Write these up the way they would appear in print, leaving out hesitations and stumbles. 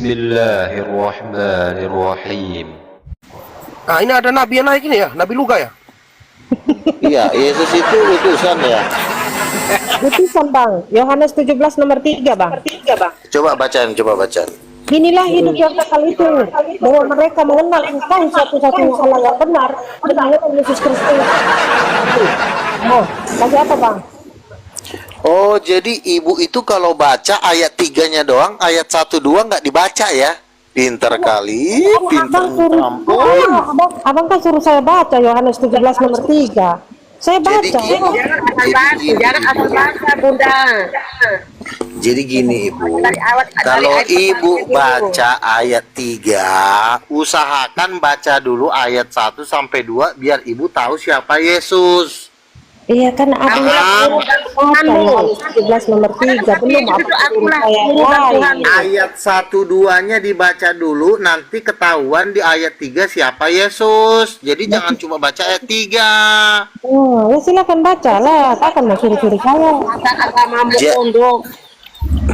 Bismillahirrahmanirrahim. Nah, ini ada nabi yang naik ini ya, Nabi Luka ya? Iya, Yesus itu utusan ya. Utusan bang, Yohanes 17 nomor 3 bang. Coba bacaan. Inilah hidup yang kekal itu, bahwa mereka mengenal Engkau satu-satunya Allah yang benar dan mengenal Yesus Kristus. Oh, lagi apa bang? Oh, jadi ibu itu kalau baca ayat 3-nya doang, ayat 1, 2 nggak dibaca ya? Pinter kali, pinter ampun. Abang kan suruh saya baca Yohanes 17 nomor 3. Saya baca. Jangan asal baca, Bunda. Jadi gini ibu, kalau ibu baca ayat 3, usahakan baca dulu ayat 1 sampai 2 biar ibu tahu siapa Yesus. Iya kan ada yang baca Yohanes 17 nomor 3 belum Ayat 1, 2-nya dibaca dulu, nanti ketahuan di ayat 3 siapa Yesus. Jadi jangan cuma baca ayat 3. Oh, ya silakan baca lah. Takkan mau suruh-suruh saya.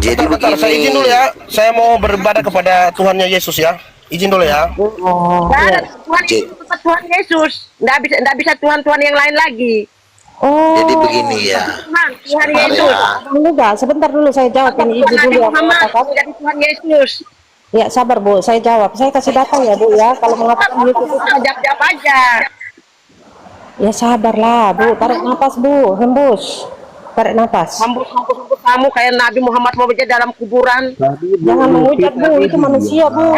Jadi Bentar, saya izin dulu begini. ya. Saya mau beribadah kepada Tuhannya Yesus ya. Izin dulu ya. Oh, iya. Tuhan itu tetap Tuhan Yesus. Nggak bisa Tuhan-Tuhan yang lain lagi. Oh, Jadi begini ya. Tuhan Sebentar Yesus. ya. Bang Luga, sebentar dulu saya jawab ini ibu dulu ya. Muhammad Katakan. menjadi Tuhan Yesus. Ya sabar Bu, saya jawab. Saya kasih data ya Bu ya. Kalau mengatakan Yesus itu Jawab aja. ya sabarlah Bu, tarik nafas Bu, hembus. Tarik nafas. Hambus kamu kayak Nabi Muhammad mau menjadi dalam kuburan. Jangan mengucap Bu, itu manusia Bu.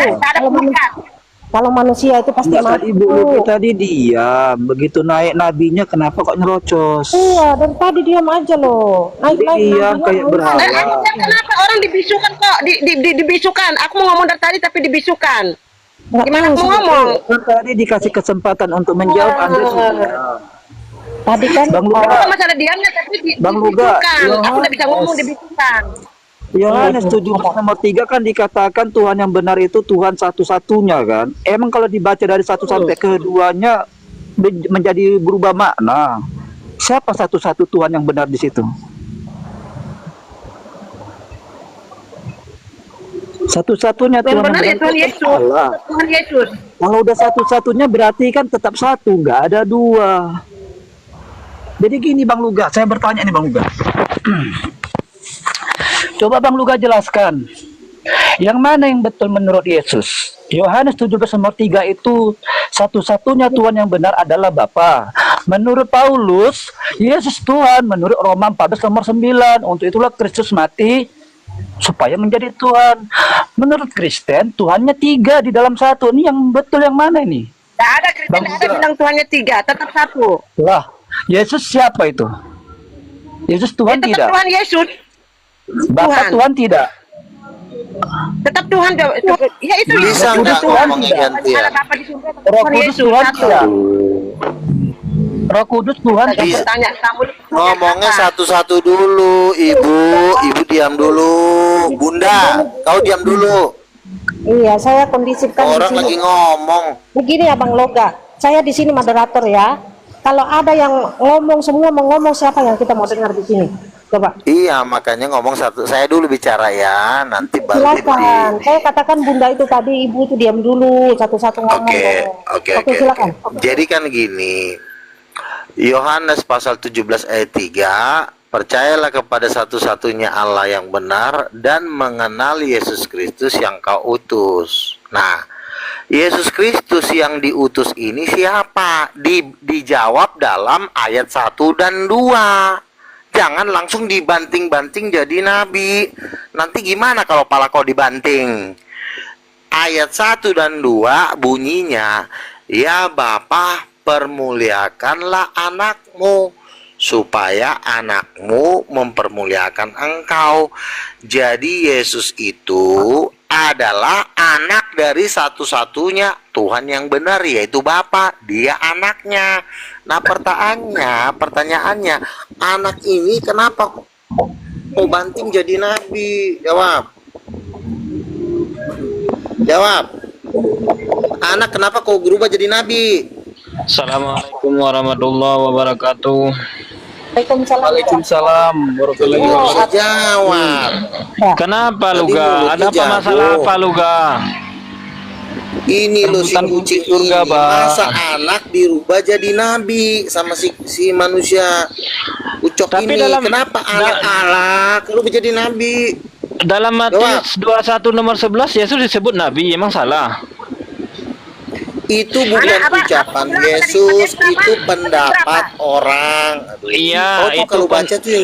Kalau manusia itu pasti Enggak, mati tadi Bu Luki Bu. tadi diam, begitu naik nabinya kenapa kok nyerocos? Iya, dan tadi diam aja loh. Naik-naik Diam kayak berhala. Kenapa orang dibisukan kok? Dibisukan. Aku mau ngomong dari tadi tapi dibisukan. Gimana aku ngomong? Tadi dikasih kesempatan untuk menjawab, Anda tidak. Tadi kan Bang Luga. Bukan masalah diamnya tapi Bang Luga, dibisukan. Aku Yohanes. udah bisa ngomong dibisukan. Yohanes 17 nomor 3 kan dikatakan Tuhan yang benar itu Tuhan satu-satunya kan. Emang kalau dibaca dari 1 sampai ke 2-nya menjadi berubah makna. Siapa satu-satu Tuhan yang benar di situ? Satu-satunya Yang Tuhan benar ya Tuhan itu Yesus. Allah. Tuhan Yesus. Kalau udah satu-satunya berarti kan tetap satu, nggak ada dua. Jadi gini Bang Luga, saya bertanya nih Bang Luga. Coba Bang Luga jelaskan, yang mana yang betul menurut Yesus? Yohanes 17 nomor 3 itu satu-satunya Tuhan yang benar adalah Bapa. Menurut Paulus, Yesus Tuhan. Menurut Roma 14 nomor 9, untuk itulah Kristus mati supaya menjadi Tuhan. Menurut Kristen, Tuhannya 3 di dalam satu. Ini yang betul yang mana ini? Tidak ada Kristen ada bilang Tuhannya 3, tetap satu. Lah, Yesus siapa itu? Yesus Tuhan Tetap tidak. Tuhan Yesus. Bapa Tuhan tidak. Tetap Tuhan. Ya itu Bisa Yesus. nggak Tuhan ngomongin tidak. gantian? Ada Bapa di surga, tetap Roh Tuhan Kudus Yesus Tuhan satu. tidak. Roh Kudus Tuhan Saya tidak. bertanya kamu Ngomongnya satu-satu dulu, Ibu. Ibu diam dulu. Bunda, kau diam dulu. iya, saya kondisikan di Orang sini. lagi ngomong. Begini ya Bang Loga, saya di sini moderator ya. Kalau ada yang ngomong semua mau ngomong, siapa yang kita mau dengar di sini? Coba. Iya, makanya ngomong satu. Saya dulu bicara ya, nanti baru Silakan. Saya katakan Bunda itu tadi, Ibu itu diam dulu, satu-satu ngomong. Oke, Silakan. Jadi kan gini, Yohanes pasal 17 ayat 3, percayalah kepada satu-satunya Allah yang benar dan mengenali Yesus Kristus yang kau utus. Nah, Yesus Kristus yang diutus ini siapa? Dijawab dalam ayat 1 dan 2. Jangan langsung dibanting-banting jadi nabi. Nanti gimana kalau pala kau dibanting? Ayat 1 dan 2 bunyinya, ya Bapa, permuliakanlah anakmu, supaya anakmu mempermuliakan engkau. Jadi Yesus itu adalah anak dari satu-satunya Tuhan yang benar, yaitu Bapa. Dia anaknya. Nah pertanyaannya, anak ini kenapa kau banting jadi nabi? Jawab. Anak kenapa kau berubah jadi nabi? Assalamualaikum warahmatullahi wabarakatuh. Waalaikumsalam. Waalaikumsalam warahmatullahi Bisa wabarakatuh. jawab. Ya. Kenapa Tadi Luga? mulutnya Ada apa jago. masalah apa Luga? Ini loh si Rebutan kucing surga, ini, Bang. masa anak dirubah jadi nabi sama si manusia ucok Tapi ini. dalam- Kenapa anak-anak lu menjadi nabi? Dalam Matius 21 nomor 11 Yesus disebut nabi, emang salah? Itu bukan Apa? ucapan Apa? Yesus, Apa? itu pendapat orang. Aduh. Iya, Oh, kalau baca tuh yang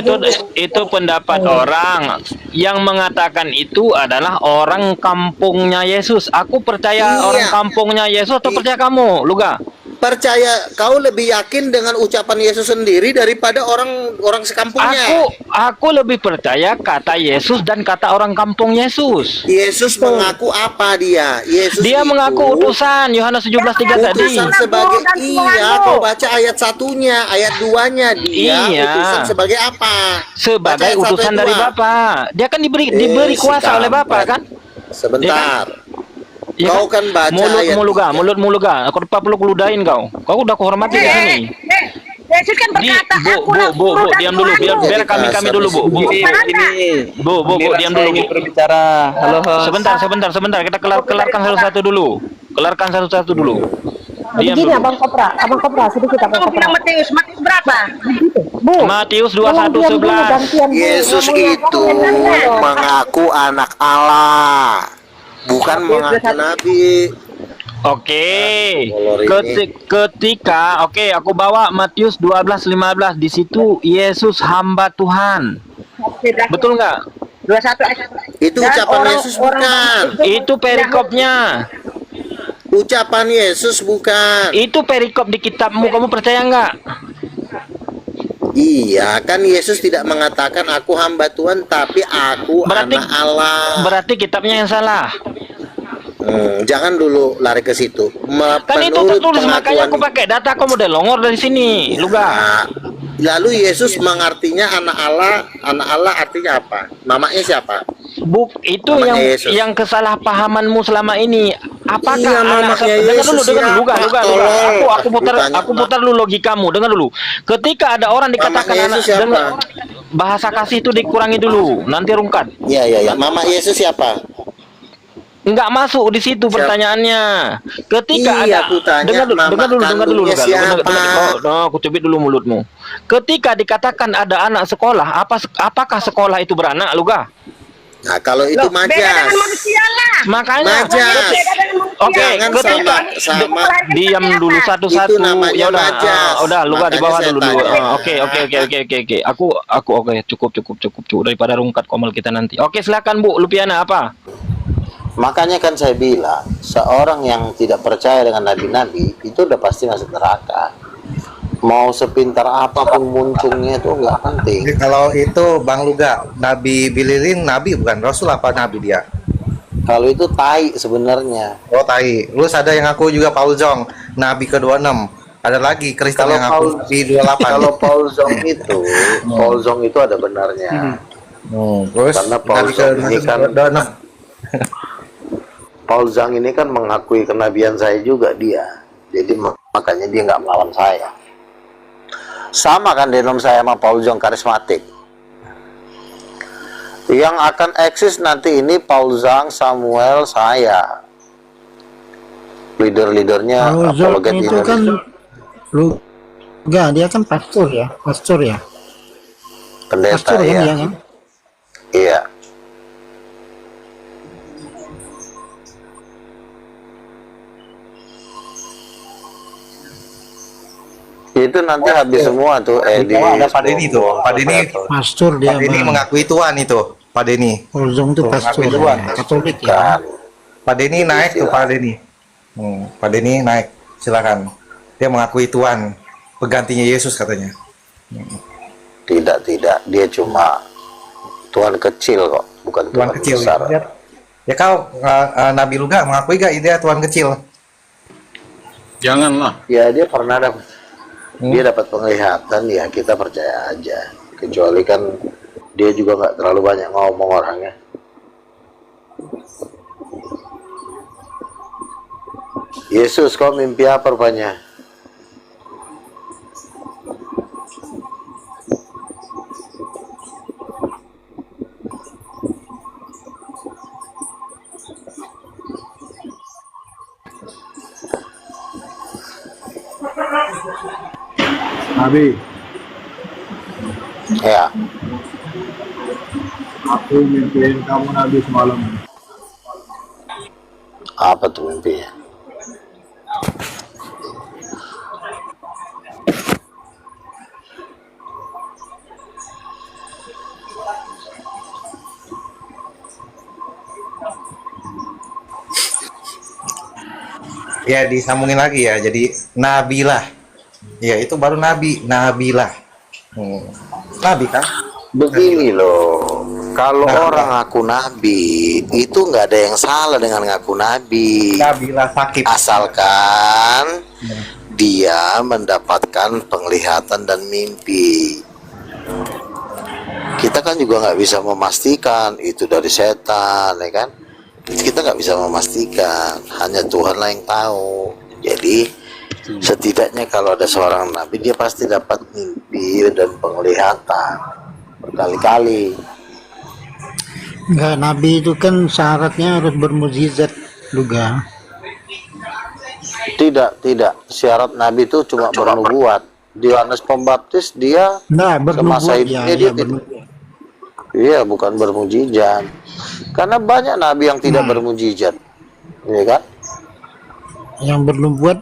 jelas. itu pendapat orang yang mengatakan itu adalah orang kampungnya Yesus. Aku percaya Iya. orang kampungnya Yesus atau percaya kamu, Luga? Percaya kau lebih yakin dengan ucapan Yesus sendiri daripada orang sekampungnya. Aku lebih percaya kata Yesus dan kata orang kampung Yesus. Yesus mengaku apa dia? Yesus Dia itu mengaku utusan Yohanes 17:3 tadi. utusan sebagai kau baca ayat 1-nya, ayat 2-nya dia Iya. utusan sebagai apa? Baca Sebagai ayat 1 utusan dan dari 2. Bapa. Dia kan diberi si kuasa oleh Bapa kampret. kan? Sebentar. Ya Kau kan baca ayat mulut ga. Aku perlu keludahin kau. Kau udah kuhormati di sini. Yesus kan berkata, aku lah Bu, guru dan diam dulu, Tuhanmu. biar kami dulu, Bu. Bu, diam dulu, Bu. Berbicara. Halo, Sebentar, kita kelarkan satu-satu dulu. Diam Begini dulu. Abang Kopra, sedikit Abang Kamu bilang Kopra. Matius berapa? Bu, Matius tolong diam dulu, 21:11. gantian dulu. Yesus Ngomongnya. itu mengaku anak Allah, bukan mengaku nabi. Oke. Molor ini. Ketika aku bawa Matius 12:15, di situ Yesus hamba Tuhan. Betul nggak? 21 ayat. Itu Dan ucapan orang- Yesus bukan. Itu perikopnya. Ucapan Yesus bukan. Itu perikop di kitabmu, kamu percaya nggak? Iya, kan Yesus tidak mengatakan aku hamba Tuhan, tapi aku Berarti- anak Allah. Berarti kitabnya yang salah. Jangan dulu lari ke situ. Kan itu tertulis, makanya aku pakai data kamu udah longor dari sini, Luga. Nah, lalu Yesus mengartinya anak Allah. Anak Allah artinya apa? Mamanya siapa? Itu Namanya yang Yesus. yang kesalahpahamanmu selama ini. Apakah Iya, anak namanya dengar Yesus dulu, Luga. siapa? Aku putar dulu logikamu, dengar dulu. Ketika ada orang dikatakan Mamanya anak, Yesus siapa? dengar, bahasa kasih itu dikurangi dulu, nanti rungkat. Iya. Mama Yesus siapa? Enggak masuk di situ pertanyaannya. Ketika Iya, ada, aku tanya, dengar dulu, mama Luga. kandungnya siapa? Aku cubit dulu mulutmu. Ketika dikatakan ada anak sekolah, apakah sekolah itu beranak, Luga? Nah, kalau itu Loh, beda dengan majas. manusia lah. Makanya. Majas. Beda dengan manusia. Oke, Jangan ketika sama. diam dulu Itu satu-satu. namanya Ya udah, majas. udah Luga di bawah Makanya dulu. saya tanya. Oke. Aku oke, cukup. Daripada rungkat komal kita nanti. Oke, silakan Bu Lupiana, apa? Makanya kan saya bilang, seorang yang tidak percaya dengan nabi-nabi itu udah pasti masuk neraka. Mau sepintar apapun muncungnya itu nggak penting. Jadi kalau itu Bang Luga, Nabi Bililin nabi bukan Rasul apa nabi dia? Kalau itu tai sebenarnya. Oh tai. Terus ada yang aku juga Paul Zong, nabi ke-26. Ada lagi Kristen Kalau yang aku Paul- nabi 28. Kalau Paul Zong itu ada benarnya. Terus Karena Paul nabi Zong ini kan- ke-26. Paul Zhang ini kan mengakui kenabian saya juga dia. Jadi makanya dia nggak melawan saya. Sama kan denom saya sama Paul Zhang karismatik. Yang akan eksis nanti ini Paul Zhang, Samuel, saya. Leader-leadernya Kalau Zong apologet itu kan Indonesia. enggak, dia kan pastor ya. Pendeta Pastor kan ya. dia kan. Iya. Itu nanti habis semua tuh Edi. Ada Pak Denny tuh. Pak Denny, Pastor dia. Pak Denny Bang. mengakui Tuhan itu. Pak Denny. Kalau Zong itu Tuh, pastor ngaku duluan. ya. Katolik ya. Kan. Pak Denny naik tuh Pak Denny. Pak Denny naik. Silakan. Dia mengakui Tuhan. Penggantinya Yesus katanya. Tidak. Dia cuma Tuhan kecil kok, bukan Tuhan Tuhan kecil. besar. Ya kau Nabi Luga mengakui gak dia Tuhan kecil? Janganlah. Ya dia pernah dapat. Dia dapat penglihatan, ya kita percaya aja. Kecuali kan dia juga nggak terlalu banyak ngomong orangnya. Yesus, kau mimpi apa rupanya? Nabi, Ya, aku mimpiin kamu Nabi semalam. apa tuh mimpinya? Ya disambungin lagi ya, jadi Nabilah. Ya itu baru Nabi, Nabilah. Nabi kan? Begini loh, kalau Nah, orang ngaku nabi itu nggak ada yang salah dengan ngaku nabi, Nabilah sakit. asalkan dia mendapatkan penglihatan dan mimpi. Kita kan juga nggak bisa memastikan itu dari setan, ya kan? Kita nggak bisa memastikan, hanya Tuhanlah yang tahu. Jadi setidaknya kalau ada seorang nabi, dia pasti dapat mimpi dan penglihatan berkali-kali. Enggak, nabi itu kan syaratnya harus bermukjizat juga. Tidak. Syarat nabi itu cuma bernubuat. Yohanes Pembaptis dia Enggak, semasa bernubuat hidupnya ya, dia ya tidak. bernubuat. Iya, bukan bermujizat. Karena banyak nabi yang tidak bermujizat, ya kan? Yang bernubuat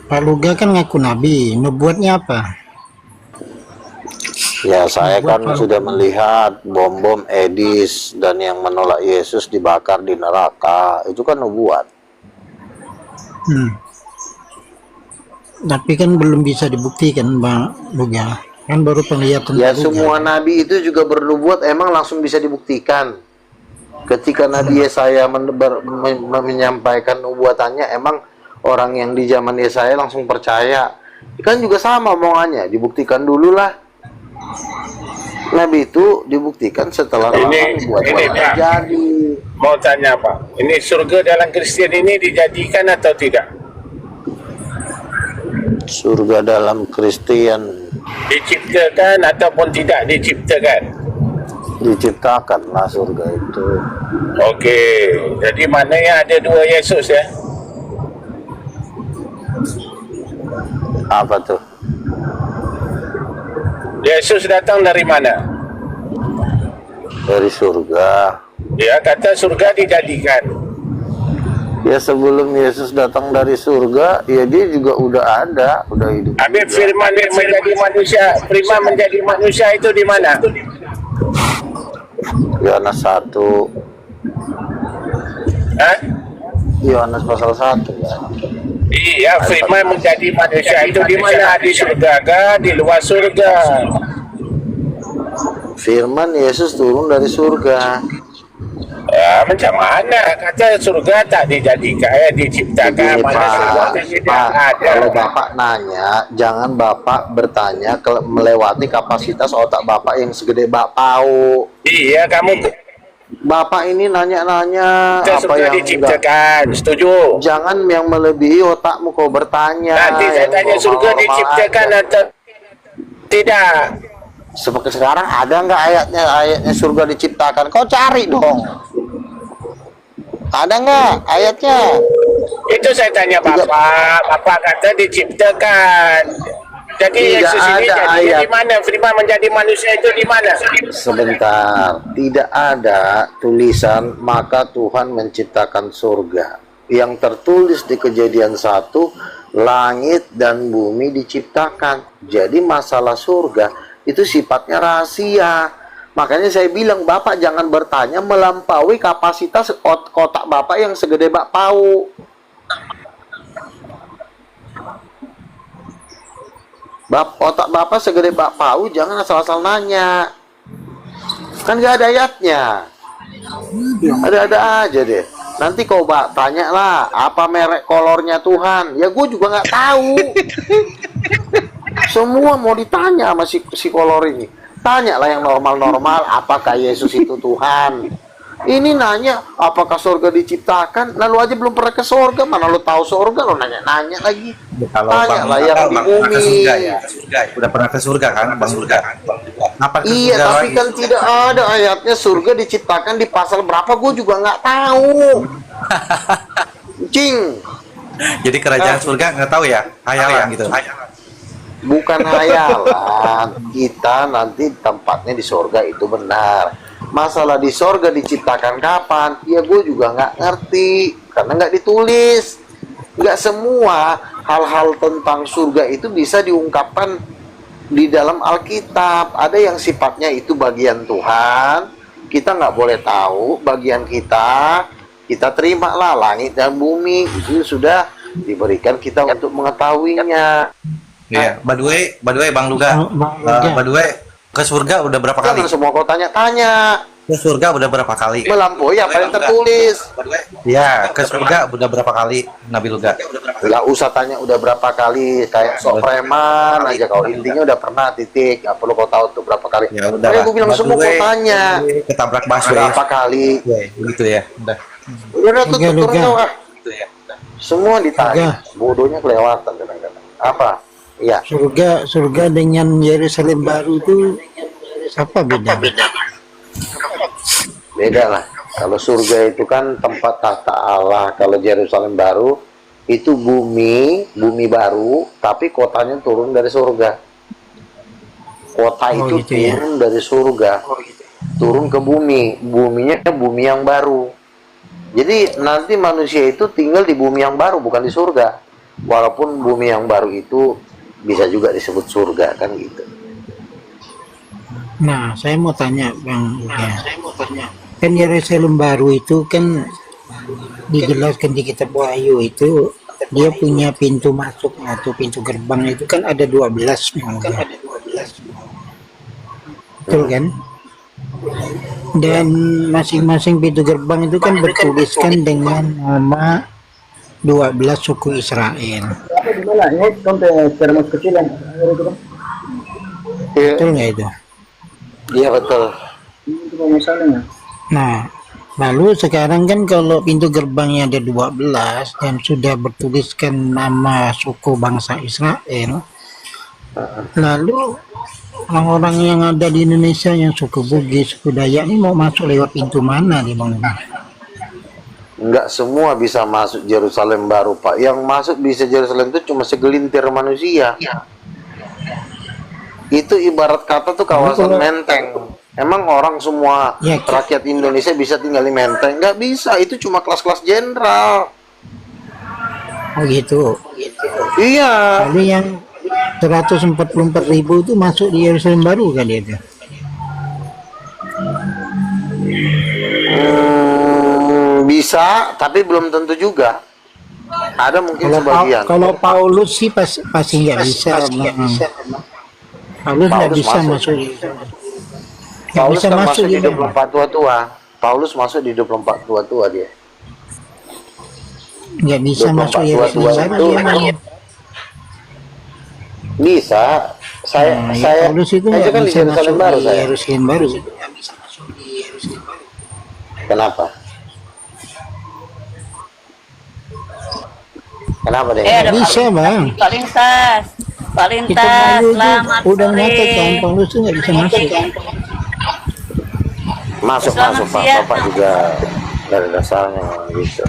Pak Luga kan ngaku nabi, nubuatnya apa? Ya, saya kan Nubuat sudah melihat bom-bom Edis dan yang menolak Yesus dibakar di neraka. Itu kan nubuat. Tapi kan belum bisa dibuktikan, Pak Luga. Kan baru penglihatan Ya, Pak Luga. semua nabi itu juga bernubuat emang langsung bisa dibuktikan. Ketika Nabi Yesaya menyampaikan nubuatannya, emang orang yang di zaman Yesaya langsung percaya. Kan juga sama omongannya, dibuktikan dulu lah. Nabi itu dibuktikan setelah nubuatnya terjadi. Mau tanya Pak, ini surga dalam Kristen ini dijadikan atau tidak? Surga dalam Kristen Diciptakan ataupun tidak diciptakan? diciptakanlah surga itu. Okey, jadi maknanya ada dua Yesus ya? Apa tuh? Yesus datang dari mana? Dari surga. Dia kata surga dijadikan. Ya, sebelum Yesus datang dari surga, ya dia juga udah ada, udah hidup. Habis juga. firman menjadi manusia, firman menjadi manusia itu di mana? Yohanes 1. Hah? Yohanes pasal 1 ya. Iya, firman menjadi manusia itu di mana? Di surga kah? Di luar surga? Firman Yesus turun dari surga. Ya, macam mana? Kata surga tak dijadikan, diciptakan. Begini, Mana surga Pak, tidak Pak, ada. kalau Bapak nanya, jangan Bapak bertanya melewati kapasitas otak Bapak yang segede bakpao. Iya, kamu Bapak ini nanya-nanya apa surga yang enggak. diciptakan, setuju? Jangan yang melebihi otakmu kau bertanya. Nanti saya yang tanya surga normal-normal diciptakan aja. atau tidak? Seperti sekarang ada nggak ayatnya surga diciptakan? Kau cari dong. Ada nggak ayatnya? Itu saya tanya Bapak. Bapak kata diciptakan. Jadi Tidak Yesus ini ada jadi ayat. di mana? Firman menjadi manusia itu di mana? Sebentar, tidak ada tulisan maka Tuhan menciptakan surga. Yang tertulis di Kejadian 1, langit dan bumi diciptakan. Jadi masalah surga itu sifatnya rahasia. Makanya saya bilang Bapak jangan bertanya melampaui kapasitas kotak Bapak yang segede bakpao. Otak Bapak segede bakpao, jangan asal-asal nanya. Kan gak ada ayatnya. Ada-ada aja deh. Nanti kau tanya lah, apa merek kolornya Tuhan? Ya gue juga nggak tahu. Semua mau ditanya sama si kolor ini. Tanya lah yang normal-normal, apakah Yesus itu Tuhan? Ini nanya, apakah surga diciptakan? Lalu aja belum pernah ke surga, mana lo tahu surga? Lo nanya-nanya lagi. Ya, kalau Tanya Bang lah Luga yang kan di pernah ke bumi. surga ya. Udah pernah ke surga kan, Bang Luga? Apa ke Iya, surga tapi lagi? kan tidak ada ayatnya surga diciptakan di pasal berapa, gue juga nggak tahu. Cing. Jadi kerajaan surga nggak tahu ya, hayalan gitu. Bukan hayalan, kita nanti tempatnya di sorga itu benar. Masalah di sorga diciptakan kapan? Ya gue juga nggak ngerti, karena nggak ditulis. Nggak semua hal-hal tentang surga itu bisa diungkapkan di dalam Alkitab. Ada yang sifatnya itu bagian Tuhan, kita nggak boleh tahu. Bagian kita terimalah langit dan bumi, itu sudah diberikan kita untuk mengetahuinya. Iya, by the way Bang Luga, by the way, ke surga udah berapa kali? Jangan semua kau tanya-tanya. Ke surga udah berapa kali? Melampaui apa yang tertulis. Ya, ke surga udah berapa kali, Nabi Luga? Nggak usah tanya udah berapa kali, kayak sok preman aja kau. Intinya udah pernah, titik. Nggak perlu kau tahu tuh berapa kali. Ya udah. Gue bilang semua kau tanya. Ketabrak busway. Berapa kali? Ya, begitu ya. Udah. Udah tutup kau ah. Gitu ya. Semua ditanya. Bodohnya kelewatan kadang-kadang. Apa? Iya. Surga dengan Yerusalem baru itu apa beda? Beda lah. Kalau surga itu kan tempat tahta Allah. Kalau Yerusalem baru itu bumi baru, tapi kotanya turun dari surga. Kota itu gitu ya? turun dari surga, turun ke bumi. Buminya bumi yang baru. Jadi nanti manusia itu tinggal di bumi yang baru, bukan di surga. Walaupun bumi yang baru itu bisa juga disebut surga, kan gitu. Nah, saya mau tanya Bang, kan Yerusalem baru itu kan dijelaskan di kitab Wahyu itu dia punya pintu masuk atau pintu gerbang itu kan ada 12 Bang. Betul kan? Dan masing-masing pintu gerbang itu kan bertuliskan dengan nama 12 suku Israel. Betul nggak itu? Iya betul. Nah, lalu sekarang kan kalau pintu gerbangnya ada 12 dan sudah bertuliskan nama suku bangsa Israel, lalu orang-orang yang ada di Indonesia yang suku Bugis, suku Dayak ini mau masuk lewat pintu mana nih Bang? Enggak semua bisa masuk Yerusalem baru, Pak. Yang masuk bisa Yerusalem itu cuma segelintir manusia. Itu ibarat kata tuh kawasan Menteng. Emang orang semua Ya, rakyat Indonesia bisa tinggal di Menteng? Nggak bisa, itu cuma kelas-kelas jenderal. Oh gitu. Iya. Lalu yang 144.000 itu masuk di Yerusalem baru kan dia itu? Bisa, tapi belum tentu juga. Ada mungkin sebagian. Kalau Paulus sih pasti nggak bisa. Paulus nggak bisa masuk. Paulus bisa kan masuk masuk di juga. 24 tua-tua. Paulus masuk di 24 tua-tua dia. Nggak bisa 24 masuk tua-tua Yerusalem itu baru. bisa. Saya Paulus itu saya nggak kan di bisa Yerusalem masuk baru di saya. Yerusalem baru. Kenapa? Kenapa deh? Nggak bisa Bang. Pak Lintas, Pak Itu Lintas, Wahyu itu selamat udah nyatakan sore. Paulus itu nggak bisa masuk. Masuk Selamat masuk Pak. siang. Bapak juga dari dasarnya gitu.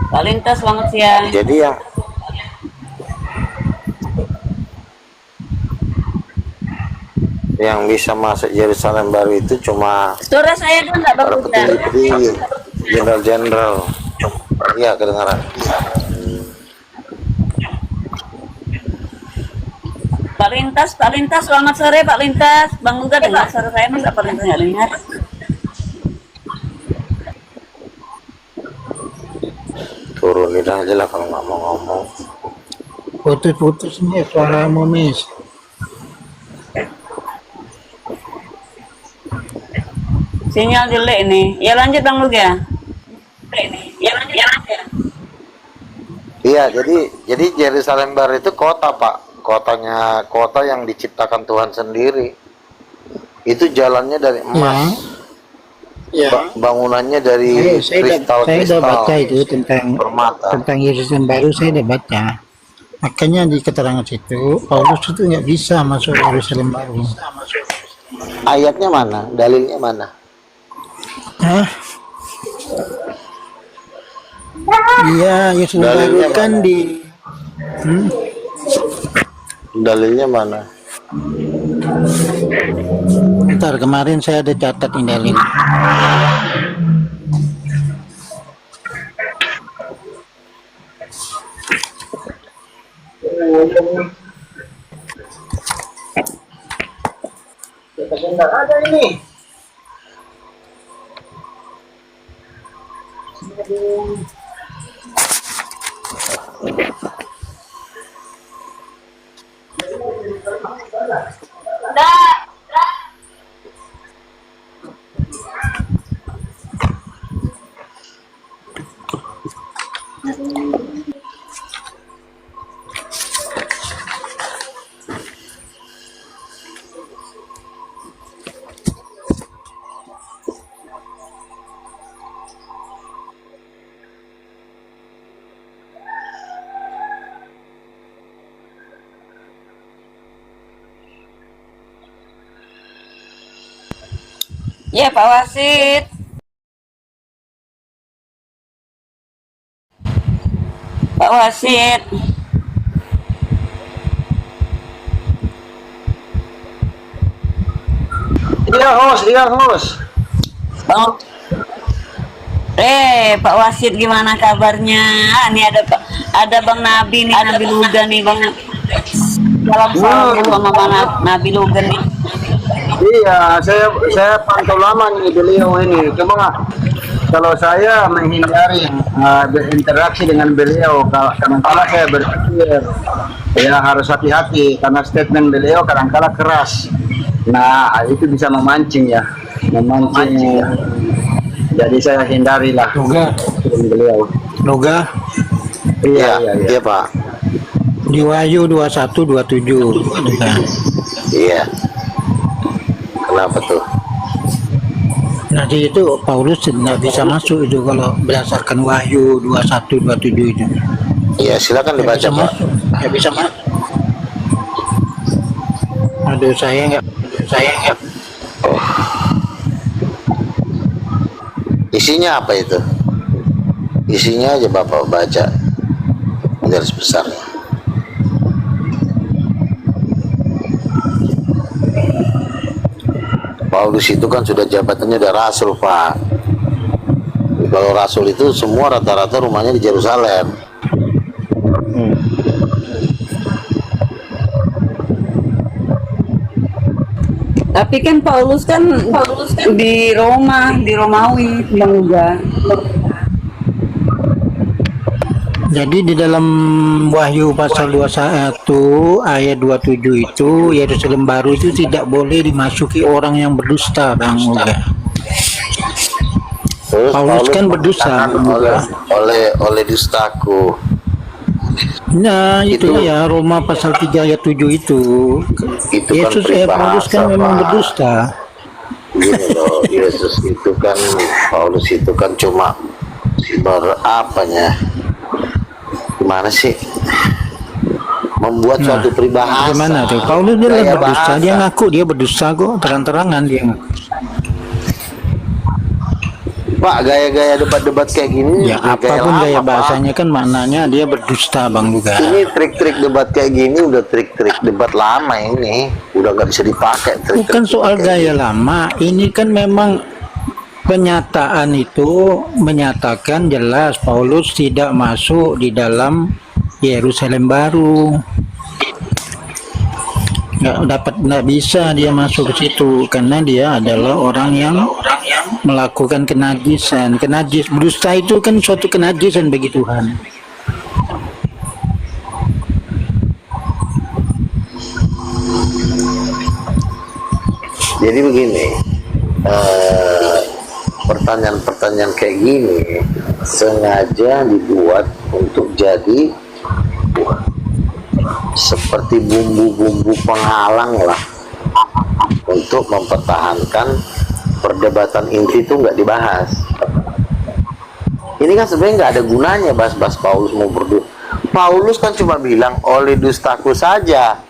Pak Lintas, selamat siang. Jadi yang bisa masuk Yerusalem baru itu cuma Suara saya kan nggak para bagus kan? petinggi, jenderal-jenderal. Iya kedengaran. Pak Lintas, selamat sore Pak Lintas. Bang Luga dengar suara saya masa Pak Lintas nggak dengar? Turunin aja lah kalau nggak mau ngomong. Putus-putus nih suaramu Miss. Sinyal jelek nih. Ya lanjut Bang Luga. Iya, jadi Yerusalem baru itu kota, Pak. Kota yang diciptakan Tuhan sendiri. Itu jalannya dari emas. Ya. Bangunannya dari Saya udah baca itu tentang permata. Yerusalem baru, saya udah baca. Makanya di keterangan situ Paulus itu nggak bisa masuk Yerusalem baru. Ayatnya mana? Dalilnya mana? Hah? Iya, Yesus baru Dalilnya kan mana? di Dalilnya mana? Bentar, kemarin saya ada catat ini dalil. Ada ini. Ya, Pak Wasit. Pak Wasit. Iya, host. Bang. Pak Wasit gimana kabarnya? Ini ada Bang Nabi nih, Nabi Lugan nih, Bang. Salam dulu sama Bang Nabi Lugan nih. Iya, saya pantau lama nih beliau ini. Cuma kalau saya menghindari berinteraksi dengan beliau, kadang-kala saya berpikir ya harus hati-hati karena statement beliau kadang-kala keras. Nah, itu bisa memancing. Jadi saya hindarilah beliau. Loga Iya, Pak. di Wahyu 21:27. Iya. Kenapa tuh? Nanti itu Paulus tidak bisa masuk itu kalau berdasarkan Wahyu 21:27 itu. Iya, silakan Nggak dibaca, bisa Pak. masuk. Nggak bisa masuk. Aduh, saya nggak. Isinya apa itu? Isinya aja Bapak baca garis besar. Paulus itu kan sudah jabatannya udah rasul, Pak. Kalau rasul itu semua rata-rata rumahnya di Yerusalem. Tapi kan Paulus kan di Romawi, Bang Lugan. Jadi di dalam Wahyu pasal 21 ayat 27 itu Yerusalem baru itu tidak boleh dimasuki orang yang berdusta, Bang Uga. Terus Paulus kan berdusta, oleh dustaku. Nah, itu ya Roma pasal 3 ayat 7 itu. Itu Yesus kan Paulus kan peribahasa, memang Pak. berdusta. Gini loh, Yesus itu kan, Paulus itu kan cuma berapanya, gimana sih, membuat suatu peribahasa. Gimana tuh? Paulus dia Gaya berdusta, bahasa. dia ngaku dia berdusta kok, terang-terangan dia ngaku. Pak, gaya-gaya debat-debat kayak gini, Ya apapun lama, gaya Pak. bahasanya kan maknanya dia berdusta, Bang juga. Ini trik-trik debat kayak gini udah trik-trik debat lama ini, udah nggak bisa dipakai. Bukan soal gaya lama, ini kan memang penyataan itu menyatakan jelas Paulus tidak masuk di dalam Yerusalem baru. Nggak bisa dia masuk ke situ karena dia adalah orang yang melakukan kenajisan. Berdusta itu kan suatu kenajisan bagi Tuhan. Jadi begini, pertanyaan-pertanyaan kayak gini sengaja dibuat untuk jadi seperti bumbu-bumbu penghalang lah untuk mempertahankan perdebatan inti itu nggak dibahas. Ini kan sebenarnya nggak ada gunanya bahas-bahas Paulus mau berdusta. Paulus kan cuma bilang oleh dustaku saja.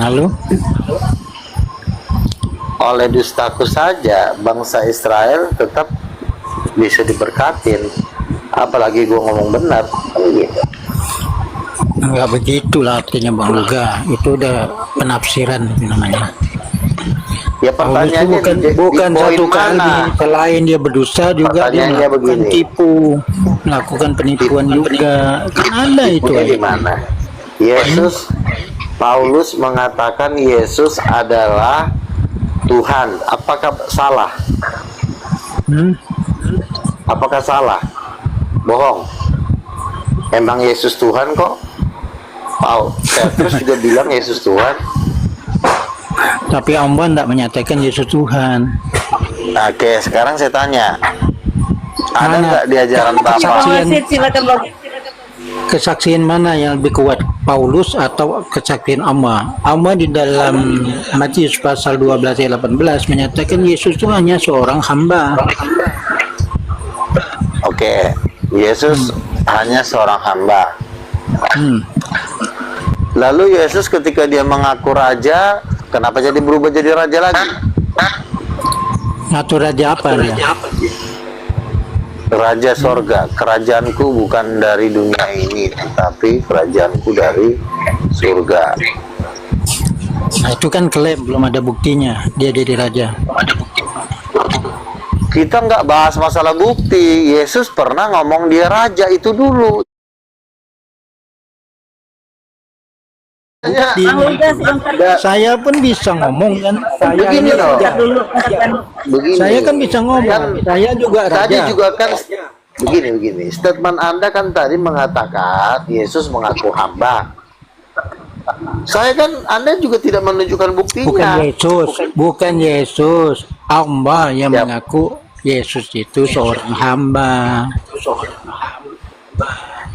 Halo? oleh dustaku saja bangsa Israel tetap bisa diberkatin, apalagi gue ngomong benar kan gitu. Enggak begitulah artinya Bang Luga, itu udah penafsiran namanya. Ya Paulus itu pertanyaannya bukan di poin satu kali, mana? selain dia berdosa juga dia Pertanyaannya melakukan begini. tipu, melakukan penipuan juga. Kan ada itu Tipunya aja. di mana? Yesus, Paulus mengatakan Yesus adalah Tuhan. Apakah salah? Apakah salah? Bohong. Emang Yesus Tuhan kok? Petrus juga bilang Yesus Tuhan. Tapi Allah tidak menyatakan Yesus Tuhan. Oke, sekarang saya tanya, ada Mana? nggak di ajaran Bapak? Silakan Bang. Kesaksian mana yang lebih kuat, Paulus atau kesaksian Allah? Allah di dalam Matius pasal 12 ayat 18 menyatakan Yesus itu hanya seorang hamba. Oke, Yesus hanya seorang hamba. Lalu Yesus ketika dia mengaku raja, kenapa jadi berubah jadi raja lagi? Atau raja apa dia? Raja sorga. Kerajaanku bukan dari dunia ini, tetapi kerajaanku dari surga. Nah, itu kan klaim, belum ada buktinya dia jadi raja. Kita nggak bahas masalah bukti. Yesus pernah ngomong dia raja, itu dulu. Saya pun bisa ngomong kan. Saya Begini ini loh. raja. Begini. Saya kan bisa ngomong. Saya juga Tadi raja. juga kan begini. Statement Anda kan tadi mengatakan Yesus mengaku hamba. Saya kan Anda juga tidak menunjukkan buktinya. Bukan Yesus. Allah yang mengaku Yesus itu seorang hamba.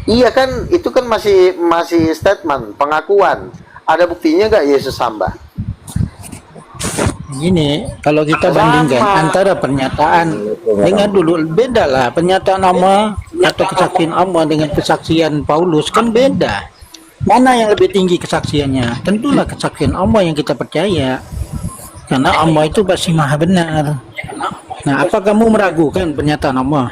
Iya kan, itu kan masih statement, pengakuan. Ada buktinya nggak Yesus hamba? Gini, kalau kita bandingkan antara pernyataan dengan dulu, beda lah pernyataan Allah atau kesaksian Allah dengan kesaksian Paulus kan beda. Mana yang lebih tinggi kesaksiannya? Tentulah kesaksian Allah yang kita percaya, karena Allah itu pasti maha benar. Nah, apa kamu meragukan pernyataan Allah?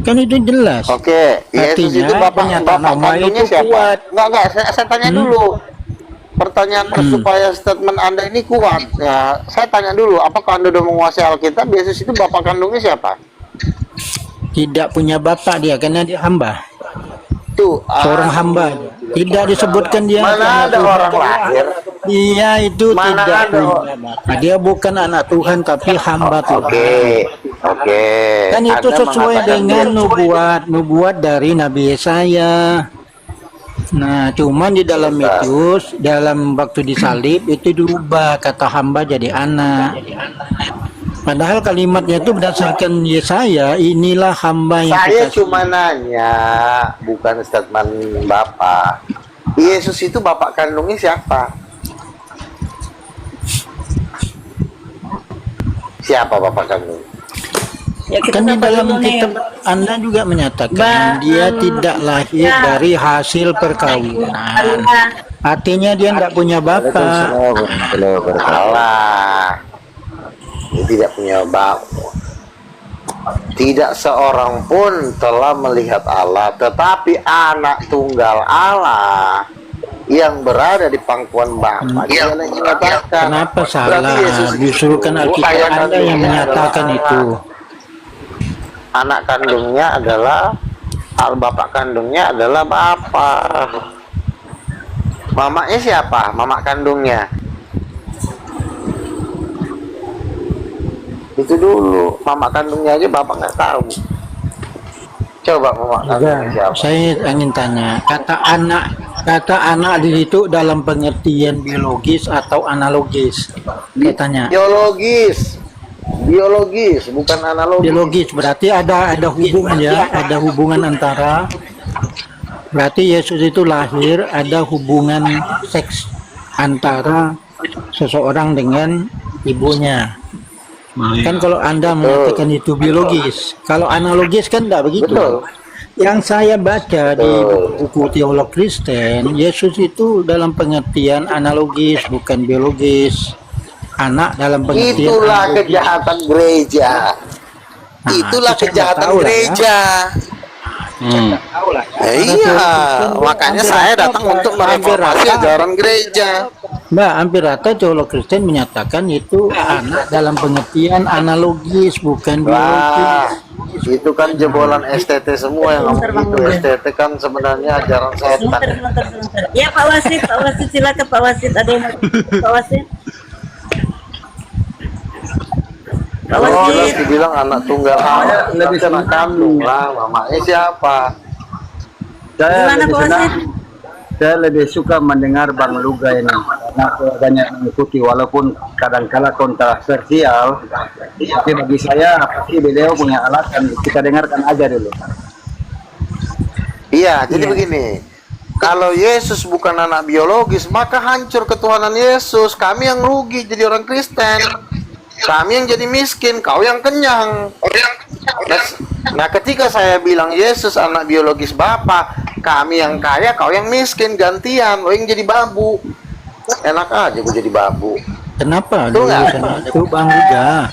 Kan itu jelas. Oke, Yesus itu bapak kandungnya siapa? Enggak, saya tanya dulu. Pertanyaan supaya statement Anda ini kuat. Ya, saya tanya dulu, apakah Anda sudah menguasai Alkitab? Yesus itu bapak kandungnya siapa? Tidak punya bapak dia, karena dia hamba. Tuh, Seorang hamba. Tidak disebutkan dia. Mana ada orang lahir? Dia itu Mana tidak ada punya bapak. Dia bukan anak Tuhan, tapi hamba Tuhan. Oke. Kan itu Anda sesuai mengatakan dengan dia- nubuat dari Nabi Yesaya. Nah, cuman di dalam Matius, dalam waktu disalib itu diubah kata hamba jadi anak. Padahal kalimatnya itu berdasarkan Yesaya, inilah hamba yang Saya kita cuma nanya, bukan statement Bapak. Yesus itu bapak kandungnya siapa? Siapa bapak kandung? Ya, kita kan di sapa dalam dulu nih. kitab Anda juga menyatakan dia tidak lahir dari hasil perkawinan. Artinya dia tidak punya bapak. Allah. Dia tidak punya bapak. Tidak seorang pun telah melihat Allah, tetapi anak tunggal Allah yang berada di pangkuan Bapa dia yang menyatakan. Kenapa salah? Justru kan Alkitab Anda yang menyatakan itu. Anak kandungnya adalah bapak kandungnya adalah bapak. Mamanya siapa? Mama kandungnya. Itu dulu, mama kandungnya aja bapak nggak tahu. Coba mama kandungnya siapa? Saya ingin tanya, kata anak di situ dalam pengertian biologis atau analogis? Katanya. Biologis, bukan analogis. Biologis berarti ada hubungan ya, ada hubungan antara. Berarti Yesus itu lahir ada hubungan seks antara seseorang dengan ibunya. Kan kalau Anda mengatakan itu biologis, kalau analogis kan enggak begitu. Betul. Yang saya baca di buku teolog Kristen, Yesus itu dalam pengertian analogis, bukan biologis. Anak dalam pengertian Itulah analogis. kejahatan gereja. Nah, Itulah itu saya nggak kejahatan tahu lah ya. gereja. Iya, makanya saya datang untuk mereformasi ajaran gereja. Mbak, hampir rata teolog Kristen menyatakan itu anak dalam pengertian analogis, bukan biologis. Wah, itu kan jebolan STT semua yang ngomong gitu. STT kan sebenarnya ajaran setan. Ya Pak Wasit, silakan Pak Wasit, ada yang mau- Pak Wasit. Pak Oh, jelas Wasit. dibilang anak tunggal. Lebih anak kandung lah, mamanya siapa? Gimana Pak Wasit? Saya lebih suka mendengar Bang Luga ini karena saya banyak mengikuti walaupun kadang-kala kontroversial, tapi bagi saya pasti beliau punya alasan. Kita dengarkan aja dulu. Iya, jadi begini. Kalau Yesus bukan anak biologis, maka hancur ketuhanan Yesus. Kami yang rugi jadi orang Kristen. Kami yang jadi miskin, kau yang kenyang. Nah, ketika saya bilang Yesus anak biologis Bapa, kami yang kaya, kau yang miskin, gantian, lo yang jadi babu. Enak aja gue jadi babu. Kenapa? Betul nggak? Itu Bang Luga.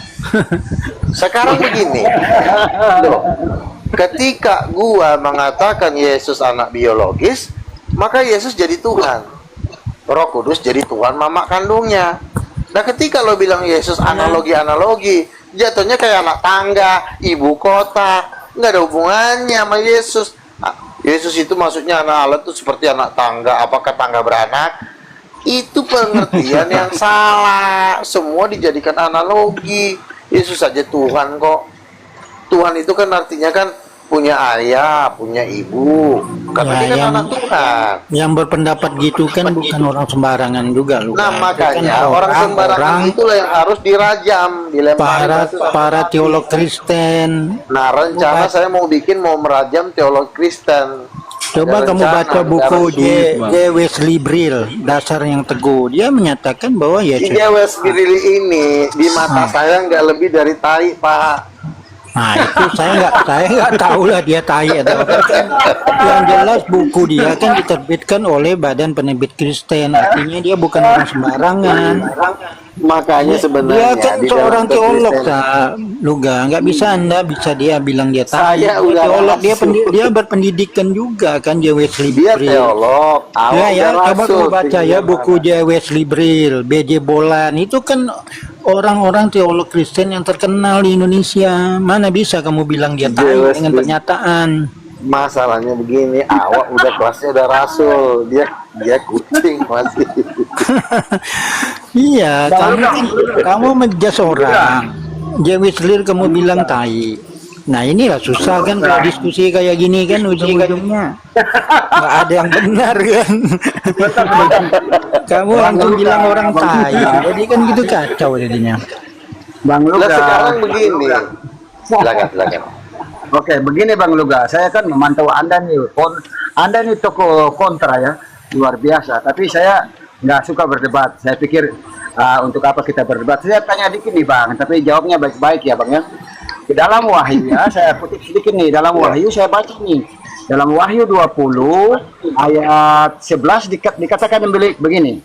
Sekarang begini, loh, ketika gua mengatakan Yesus anak biologis, maka Yesus jadi Tuhan. Roh Kudus jadi Tuhan mama kandungnya. Nah, ketika lo bilang Yesus analogi, jatuhnya kayak anak tangga, ibu kota, nggak ada hubungannya sama Yesus. Yesus itu maksudnya anak Allah itu seperti anak tangga, apakah tangga beranak? Itu pengertian yang salah. Semua dijadikan analogi. Yesus saja Tuhan kok. Tuhan itu kan artinya kan punya ayah, punya ibu. Karena dia kan anak Tuhan. Yang berpendapat gitu kan bukan orang sembarangan juga, Luga. Nah, Itu makanya kan orang sembarangan itulah yang harus dirajam, dilempari para teolog Kristen. Nah, rencana saya mau merajam teolog Kristen. Coba Ada kamu rencana, baca buku J. Wesley Brill, Dasar yang Teguh. Dia menyatakan bahwa Yesus. Wesley ini di mata saya nggak lebih dari tai, Pak. Nah, itu saya nggak tahu lah dia tai atau apa. Yang jelas buku dia kan diterbitkan oleh Badan Penerbit Kristen, artinya dia bukan orang sembarangan. Makanya Dia sebenarnya kan di seorang dalam teolog, Kristen- Luga. Nggak bisa dia bilang dia tai. Saya Dia udah teolog, langsung. dia berpendidikan juga kan, J. Wesley Dia Brill. teolog, Ya, awal coba kamu baca ya buku J. Wesley Brill, B.J. Bolan, itu kan orang-orang teolog Kristen yang terkenal di Indonesia. Mana bisa kamu bilang dia tai Wesley. dengan pernyataan? Masalahnya begini, awak udah kelasnya udah rasul, dia kucing masih. Iya, kamu menjas orang. J. Wesley kamu bilang tai. Nah, inilah susah kan kalau diskusi kayak gini kan ujung-ujungnya nggak ada yang benar kan. Kamu langsung bilang orang tai, jadi kan gitu kacau jadinya. Bang Nah, Luga. sekarang begini. Silakan. Oke, begini Bang Luga. Saya kan memantau Anda nih. Anda nih tokoh kontra ya, luar biasa. Tapi saya nggak suka berdebat. Saya pikir untuk apa kita berdebat? Saya tanya dikit nih Bang, tapi jawabnya baik-baik ya Bang ya. Di dalam Wahyu ya, saya kutip sedikit nih. Dalam Wahyu saya baca nih. Dalam Wahyu 20 ayat 11 dikatakan begini.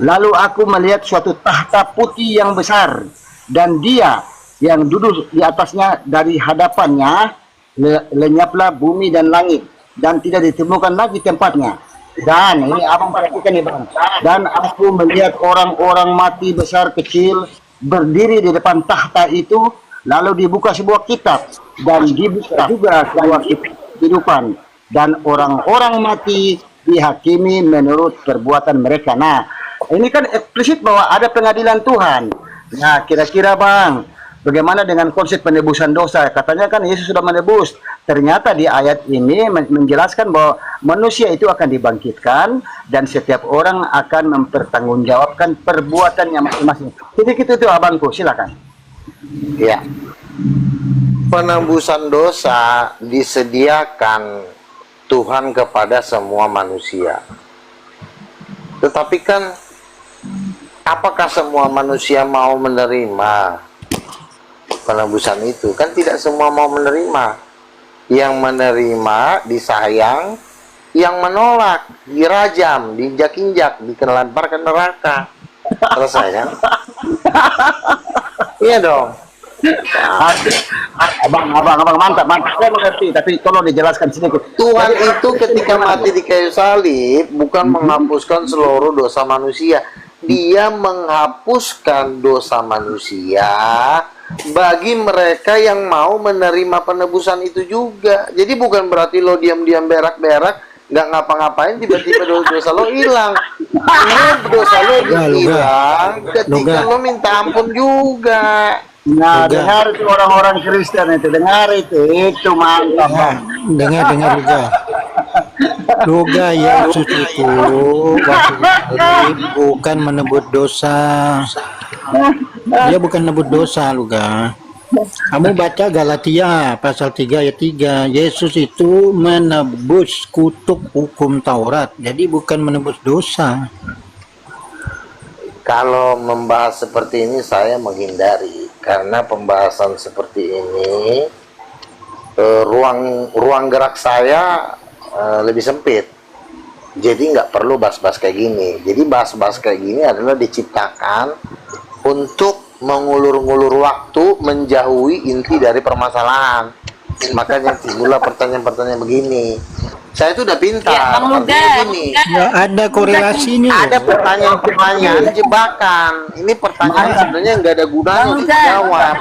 Lalu aku melihat suatu tahta putih yang besar, dan dia yang duduk di atasnya, dari hadapannya lenyaplah bumi dan langit, dan tidak ditemukan lagi tempatnya. Dan ini abang perhatikan nih Bang. Dan aku melihat orang-orang mati besar kecil berdiri di depan tahta itu, lalu dibuka sebuah kitab, dan dibuka juga sebuah kitab kehidupan, dan orang-orang mati dihakimi menurut perbuatan mereka. Nah, ini kan eksplisit bahwa ada pengadilan Tuhan. Nah, kira-kira Bang, bagaimana dengan konsep penebusan dosa? Katanya kan Yesus sudah menebus. Ternyata di ayat ini menjelaskan bahwa manusia itu akan dibangkitkan dan setiap orang akan mempertanggungjawabkan perbuatannya masing-masing. Itu abangku, silakan. Ya. Penebusan dosa disediakan Tuhan kepada semua manusia. Tetapi kan apakah semua manusia mau menerima penebusan itu? Kan tidak semua mau menerima. yang menerima disayang, yang menolak dirajam, diinjak-injak, dilempar ke neraka. Selesai kan? Iya dong. Abang mantap. Saya mengerti, tapi tolong dijelaskan sedikit. Tuhan itu ketika mati di kayu salib bukan menghapuskan seluruh dosa manusia. Dia menghapuskan dosa manusia bagi mereka yang mau menerima penebusan itu juga. Jadi bukan berarti lo diam-diam berak-berak, nggak ngapa-ngapain, tiba-tiba dosa lo hilang. Ini dosa lo hilang ketika lo minta ampun juga. Nah, dengar itu orang-orang Kristen itu, dengar itu mantap. Dengar juga. Luga Yesus itu bukan menebus dosa. Dia bukan menebus dosa, Luga. Kamu baca Galatia pasal 3 ayat 3. Yesus itu menebus kutuk hukum Taurat. Jadi bukan menebus dosa. Kalau membahas seperti ini saya menghindari, karena pembahasan seperti ini ruang gerak saya lebih sempit. Jadi nggak perlu bahas-bahas kayak gini. Jadi bahas-bahas kayak gini adalah diciptakan untuk mengulur-ngulur waktu, menjauhi inti dari permasalahan. Makanya timbullah pertanyaan-pertanyaan begini. Saya itu udah pintar. Ya, Gini. Nggak ada korelasinya. Ada pertanyaan-pertanyaan jebakan. Ini pertanyaan sebenarnya nggak ada gunanya untuk dijawab.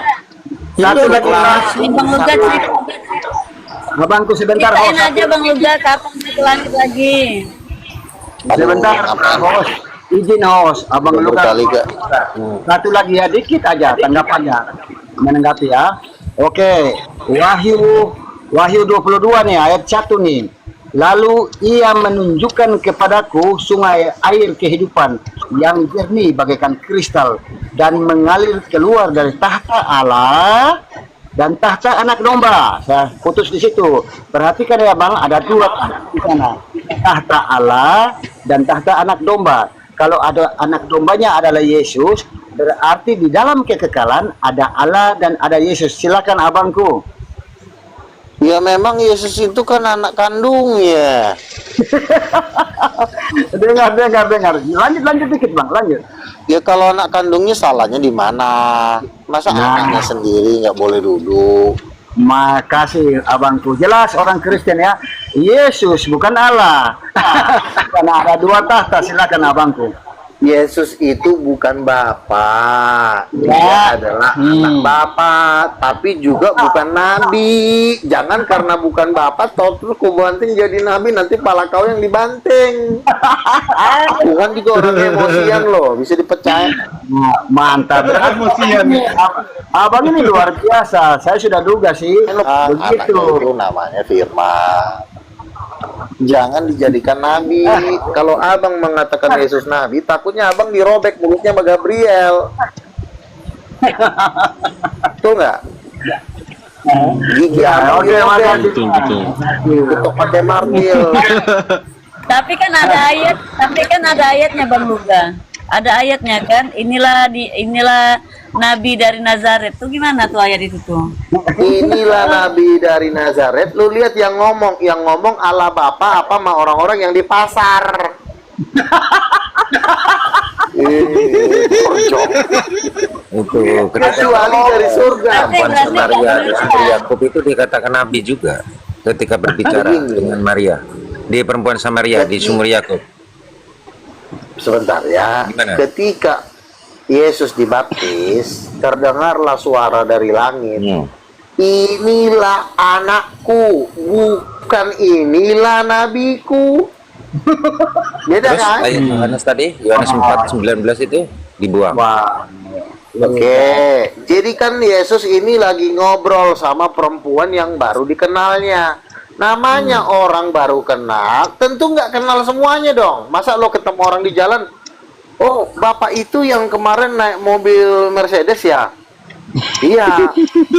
Itu ada korelasi. Bang Luga cerita. Abangku sebentar, Ceritain host. aja Bang Luga, kapan kita lanjut lagi? Sebentar, host. Izin host, Abang Luga. Satu lagi ya, dikit aja tanggapannya. Menanggapi ya. Oke, Wahyu 22 nih, ayat 1 nih. Lalu ia menunjukkan kepadaku sungai air kehidupan yang jernih bagaikan kristal dan mengalir keluar dari tahta Allah dan tahta anak domba. Saya putus di situ. Perhatikan ya Bang, ada dua tahta di sana. Tahta Allah dan tahta anak domba. Kalau ada anak dombanya adalah Yesus, berarti di dalam kekekalan ada Allah dan ada Yesus. Silakan abangku. Ya memang Yesus itu kan anak kandungnya. dengar. Lanjut dikit Bang, lanjut. Ya kalau anak kandungnya salahnya di mana? Masa anaknya sendiri nggak boleh duduk? Makasih abangku. Jelas orang Kristen ya. Yesus bukan Allah. Karena ada dua tahta. Silakan abangku. Yesus itu bukan Bapa, dia adalah anak Bapa, tapi juga bukan Nabi. Jangan karena bukan Bapa, terus kau banting jadi Nabi, nanti pala kau yang dibanting. Tuhan juga orang emosian loh, bisa dipercaya. Mantap. Emosian. Abang ini luar biasa. Saya sudah duga sih. Begitu. Itu namanya firman. Jangan dijadikan nabi. Kalau abang mengatakan Yesus nabi, takutnya abang dirobek mulutnya sama Gabriel. Tuh nggak? Gigi abang dirobek. Untuk pakai martil. Tapi kan ada ayatnya Bang Luga. Ada ayatnya kan, inilah Nabi dari Nazaret. Tuh gimana tuh ayat itu tuh? Inilah Nabi dari Nazaret. Lu lihat yang ngomong Allah Bapa apa sama orang-orang yang di pasar. Itu kecuali dari surga. Maria Yakub itu dikatakan nabi juga ketika berbicara dengan Maria di perempuan Samaria di sumur Yakub. Sebentar ya. Gimana? Ketika Yesus dibaptis, terdengarlah suara dari langit. Inilah anakku, bukan inilah nabiku. Beda Terus, kan? ayat Yohanes tadi, Yohanes 4:19 itu dibuang. Oke, jadi kan Yesus ini lagi ngobrol sama perempuan yang baru dikenalnya. Namanya orang baru kenal, tentu nggak kenal semuanya dong. Masa lo ketemu orang di jalan, oh bapak itu yang kemarin naik mobil Mercedes ya? Iya.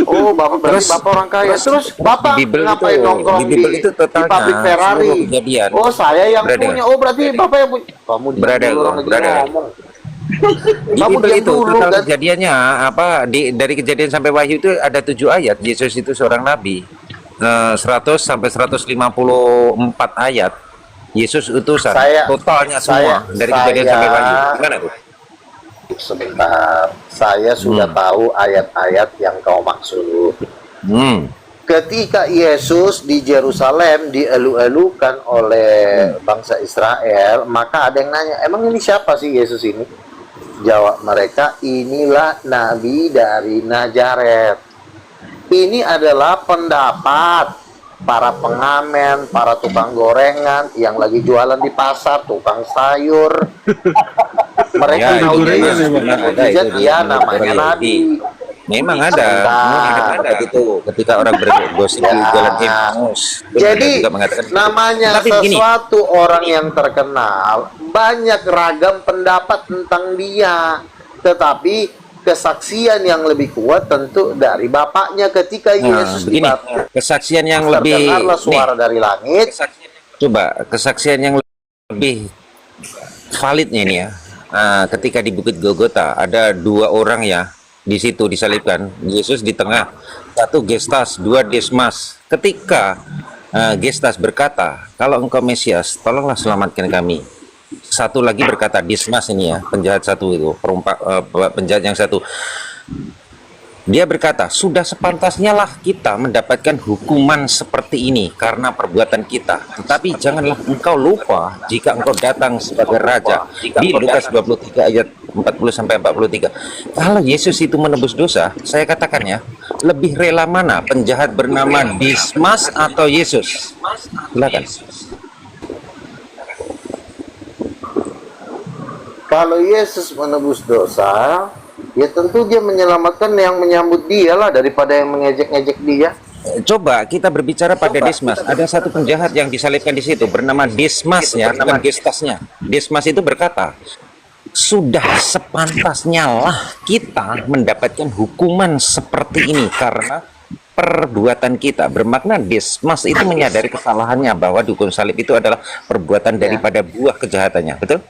Oh bapak berarti bapak orang kaya. Terus bapak ngapain nongkrong di pabrik Ferrari? Oh saya yang punya. Oh berarti bapak yang punya. Kamu orang ngomong. Di Bible itu total kejadiannya apa dari kejadian sampai Wahyu itu ada 7 ayat Yesus itu seorang nabi. 100 sampai 154 ayat Yesus utusan, totalnya semua dari Kejadian sampai Wahyu. Gimana tuh? Sebentar, saya sudah tahu ayat-ayat yang kau maksud. Ketika Yesus di Yerusalem dielu-elukan oleh bangsa Israel, maka ada yang nanya, emang ini siapa sih Yesus ini? Jawab mereka, inilah Nabi dari Nazaret. Ini adalah pendapat para pengamen, para tukang gorengan yang lagi jualan di pasar, tukang sayur. Mereka tahu dia namanya Nabi. Memang ada gitu ketika orang bergosip di jalan Emmaus. Jadi namanya sesuatu orang yang terkenal, banyak ragam pendapat tentang dia, tetapi kesaksian yang lebih kuat tentu dari bapaknya ketika Yesus dibaptis. Kesaksian yang lebih suara dari langit. Kesaksian yang lebih validnya ini ya. Ketika di Bukit Golgota ada 2 orang ya di situ disalibkan, Yesus di tengah, 1 Gestas, 2 Dismas. Ketika Gestas berkata, kalau engkau Mesias, tolonglah selamatkan kami. 1 lagi berkata, Dismas ini ya, penjahat 1 itu, penjahat yang 1. Dia berkata, sudah sepantasnya lah kita mendapatkan hukuman seperti ini karena perbuatan kita. Tetapi janganlah engkau lupa jika engkau datang sebagai raja. Di Lukas 23 ayat 40-43. Kalau Yesus itu menebus dosa, saya katakan ya, lebih rela mana penjahat bernama Dismas atau Yesus? Silakan. Kalau Yesus menebus dosa, ya tentu dia menyelamatkan yang menyambut dia lah daripada yang mengejek-ngejek dia. Coba kita berbicara pada Dismas. Ada 1 penjahat yang disalibkan di situ bernama Dismas ya, bukan Gestasnya. Dismas itu berkata, sudah sepantasnya lah kita mendapatkan hukuman seperti ini karena perbuatan kita. Bermakna Dismas itu menyadari kesalahannya bahwa dukun salib itu adalah perbuatan daripada buah kejahatannya. Betul?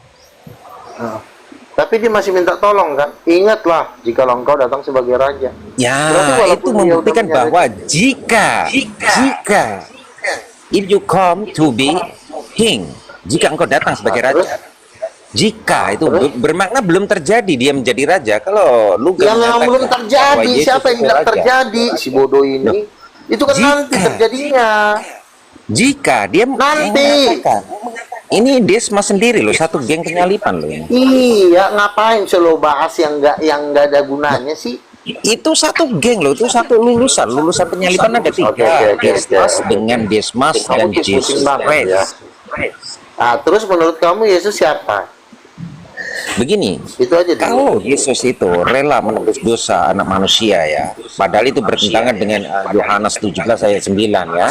Tapi dia masih minta tolong kan? Ingatlah jika engkau datang sebagai raja. Ya, itu membuktikan bahwa jika if you come to be king, jika engkau datang sebagai raja, jika itu bermakna belum terjadi dia menjadi raja. Kalau lu yang belum terjadi, siapa yang bilang terjadi? Si bodoh ini. Itu kan nanti terjadinya. Jika dia nanti ini Dismas sendiri loh, 1 geng penyalipan loh ini. Iya, ngapain selo bahas yang nggak ada gunanya sih? Itu 1 geng loh, itu 1 lulusan penyalipan ada 3. Gestas dengan Dismas dan Yesus. Nah, terus menurut kamu Yesus siapa? Begini, itu aja kalau Yesus itu rela menebus dosa anak manusia ya, padahal itu bertentangan dengan Yohanes 17 ayat 9 ya.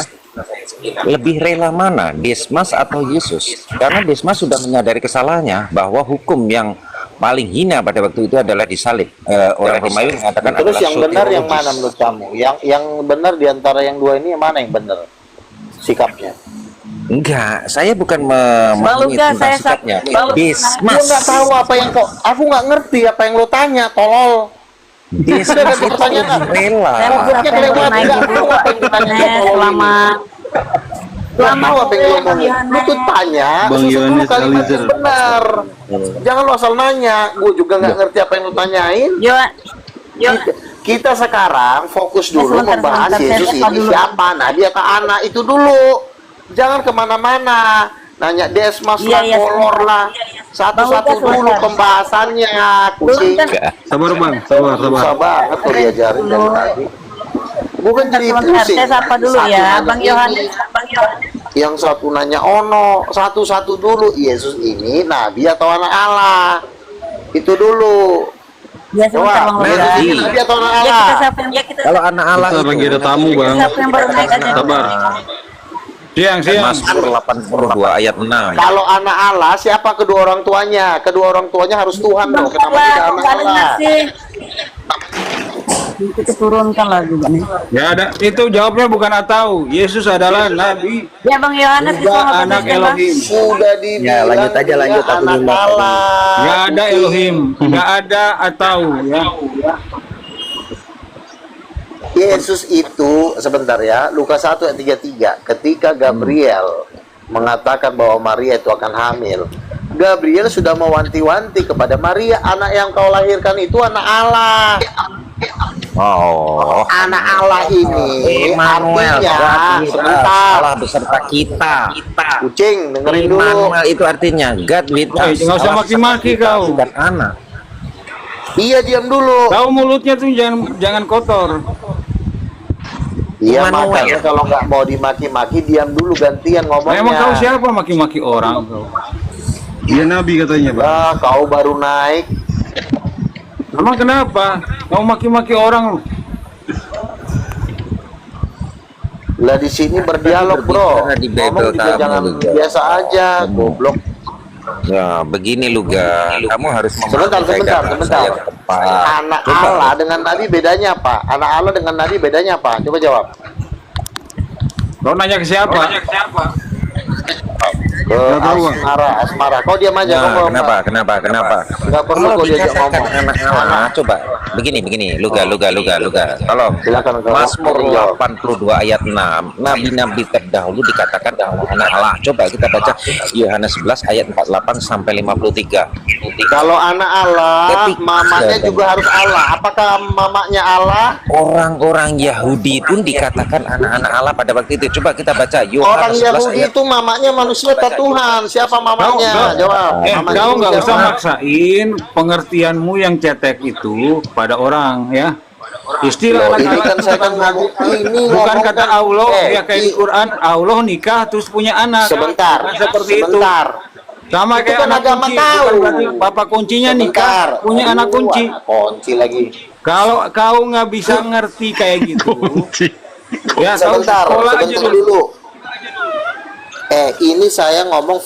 Lebih rela mana, Dismas atau Yesus? Karena Dismas sudah menyadari kesalahannya bahwa hukum yang paling hina pada waktu itu adalah disalib. Orang Romawi mengatakan terus adalah yang benar yang mana menurut kamu? Yang benar diantara yang 2 ini yang mana yang benar sikapnya? Enggak, saya bukan memahami tentang sikapnya. Dismas. Aku nggak tahu apa yang kok. Aku nggak ngerti apa yang lo tanya, tolol. Dismas itu rela. Selama apa yang lo ngomongin? Lo tuh tanya sesuatu kalimat yang benar. Jangan lo asal nanya. Gue juga nggak ngerti apa yang lo tanyain. Kita sekarang fokus dulu membahas Yesus ini siapa, Nabi atau anak itu dulu. Jangan kemana-mana. Nanya Dismas lah, kolor lah. Satu-satu dulu pembahasannya. Kucing. Sabar bang, sabar. Susah banget tuh diajarin dari tadi. Bukan jadi pusing. Apa dulu ya, Bang Yohanes. Yang 1 nanya Ono, satu-satu dulu. Yesus ini Nabi atau anak Allah? Itu dulu. Ya, Nabi atau anak Allah? Kalau anak Allah kita bagi ada tamu bang. Sabar. Siang. Mazmur 82 ayat 6. Kalau anak Allah, siapa kedua orang tuanya? Kedua orang tuanya harus Tuhan dong. Kenapa tidak anak Allah? Kita turunkan lagi nih. Ya ada, itu jawabnya bukan atau. Yesus adalah Nabi. Ya Bang Yohanes, anak Elohim. Sudah dibilang. Ya lanjut aja anak Allah. Nggak ada Elohim, nggak ada atau ya. Yesus itu sebentar ya, Lukas 1 ayat 33, ketika Gabriel mengatakan bahwa Maria itu akan hamil, Gabriel sudah mewanti-wanti kepada Maria, anak yang kau lahirkan itu anak Allah. Oh, Anak Allah ini Immanuel, artinya sebentar. Allah beserta kita. Kucing, dengerin dulu. Immanuel itu artinya God with us. Nggak usah maki-maki kau. Dan anak. Iya, diam dulu. Kau mulutnya tuh jangan kotor. Iya, makanya kalau nggak mau dimaki-maki, diam dulu, gantian ngomongnya. Emang kau siapa maki-maki orang kau? Dia nabi katanya, Pak. Ah, kau baru naik. Emang kenapa? Kau maki-maki orang? Lah di sini berdialog, Bro. Di Ngomong juga jangan biasa aja, goblok. Ya, begini Luga. Kamu harus Sebentar. Anak Allah dengan Nabi bedanya apa? Anak Allah dengan Nabi bedanya apa? Coba jawab. Kau nanya ke siapa? Asmara. Kau diam aja. Nah, kenapa? Nggak perlu kau diajak ngomong. Anak Allah, coba. Begini, Luga. Tolong. Silakan. Mazmur 82 ayat 6. Nabi-nabi terdahulu dikatakan anak Allah. Coba kita baca Yohanes 11 ayat 48 sampai 53. Kalau anak Allah, mamanya juga harus Allah. Apakah mamanya Allah? Orang-orang Yahudi pun dikatakan anak-anak Allah pada waktu itu. Coba kita baca Orang Yohanes 11 Yahudi ayat. itu mamanya manusia tak Tuhan. Siapa mamanya? Jawab. Kau nggak usah maksain pengertianmu yang cetek itu pada orang ya. Istilah ini kan saya kan ngomong ini bukan kata Allah ya kayak di Quran, Allah nikah terus punya anak. Sebentar. Kan seperti itu. Sama Itu kayak kan anak agama kunci, tahu. bukan berarti bapak kuncinya nikah punya anak kunci. Kunci lagi. Kalau kau nggak bisa ngerti kayak gitu, ya Sebentar aja dulu. Ini saya ngomong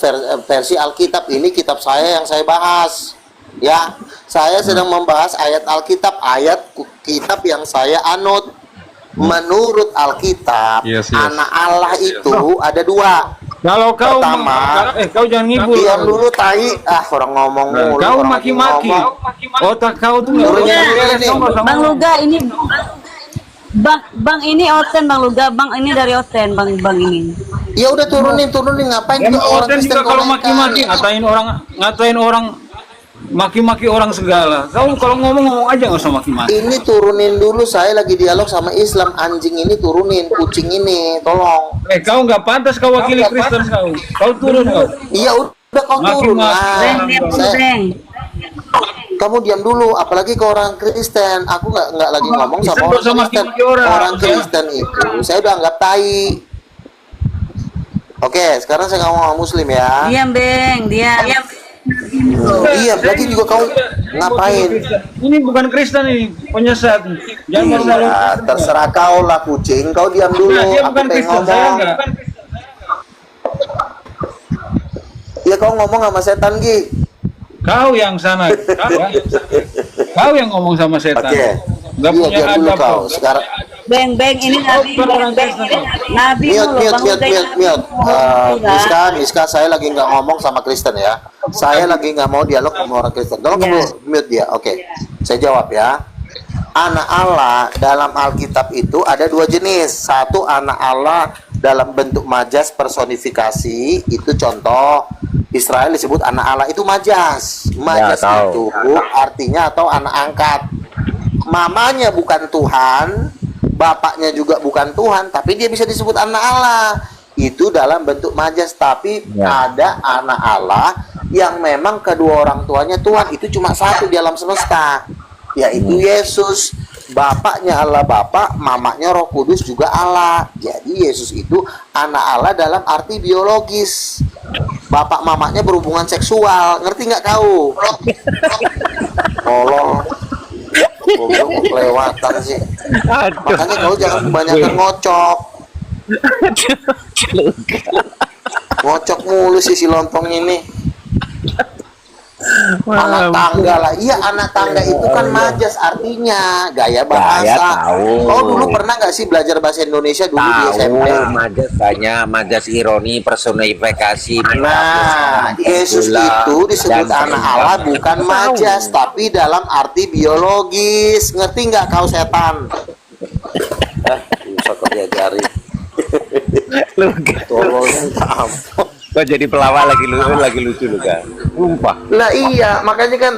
versi Alkitab, ini kitab saya yang saya bahas. Ya, saya sedang membahas ayat Alkitab, ayat kitab yang saya anut. Menurut Alkitab, anak Allah itu ada dua. Kalau kau pertama, kau jangan ngibul. Diam dulu tai. Orang ngomong mulu. Kau maki-maki. Otak kau tuh Bang Luga ini Bang ini Oten Bang Luga, Bang ini dari Oten, Bang ini. Ya udah turunin ngapain Emang orang Oten Kristen juga kalau maki-maki ngatain orang maki-maki orang segala. Kau kalau ngomong aja nggak usah maki-maki. Ini turunin dulu, saya lagi dialog sama Islam. Anjing ini turunin, kucing ini tolong. Kau nggak pantas kau wakili Kristen kau. Kau turun kau. Iya udah kau turun lah. Kamu diam dulu, apalagi ke orang Kristen. Aku nggak lagi ngomong sama orang Kristen. Orang Kristen itu saya udah anggap tai. Oke, sekarang saya ngomong sama Muslim ya. Diam, Beng, diam. Iya, berarti juga kau ngapain? Ini bukan Kristen ini, penyesat. Jangan terserah kau lah kucing. Kau diam dulu. Dia aku bukan pengen Kristen, saya ngomong. enggak. Ya kau ngomong sama setan Gi. Kau yang sana. Kau yang ngomong sama setan. Oke. Gak Iya, punya diam dulu adab kau. kau. Sekarang Beng ini Nabi, Nabi Miska, saya lagi nggak ngomong sama Kristen ya. Saya lagi nggak mau dialog sama orang Kristen. Tolong kamu mute dia. Oke. Saya jawab ya. Anak Allah dalam Alkitab itu ada dua jenis. Satu anak Allah dalam bentuk majas personifikasi, itu contoh Israel disebut anak Allah, itu majas. Majas itu artinya atau anak angkat. Mamanya bukan Tuhan, bapaknya juga bukan Tuhan, tapi dia bisa disebut anak Allah. Itu dalam bentuk majas, tapi ada anak Allah yang memang kedua orang tuanya Tuhan. Itu cuma satu di alam semesta, yaitu Yesus. Bapaknya Allah Bapa, mamanya Roh Kudus juga Allah. Jadi Yesus itu anak Allah dalam arti biologis. Bapak mamanya berhubungan seksual, ngerti nggak kau? Tolong. Goblok kelewatan sih. Makanya kau jangan kebanyakan ngocok. Ngocok mulu sih si lontong ini. Anak tangga lah. Iya, anak tangga itu kan majas artinya, gaya bahasa. Kau dulu pernah nggak sih belajar bahasa Indonesia dulu di SMP? Majas banyak, majas ironi, personifikasi. Nah, Yesus itu disebut anak Allah bukan majas, tapi dalam arti biologis. Ngerti nggak kau setan? Bisa kau diajari. Lu Tolong minta ampun. kok jadi pelawak lagi lucu lu kan. Sumpah. Lah iya, makanya kan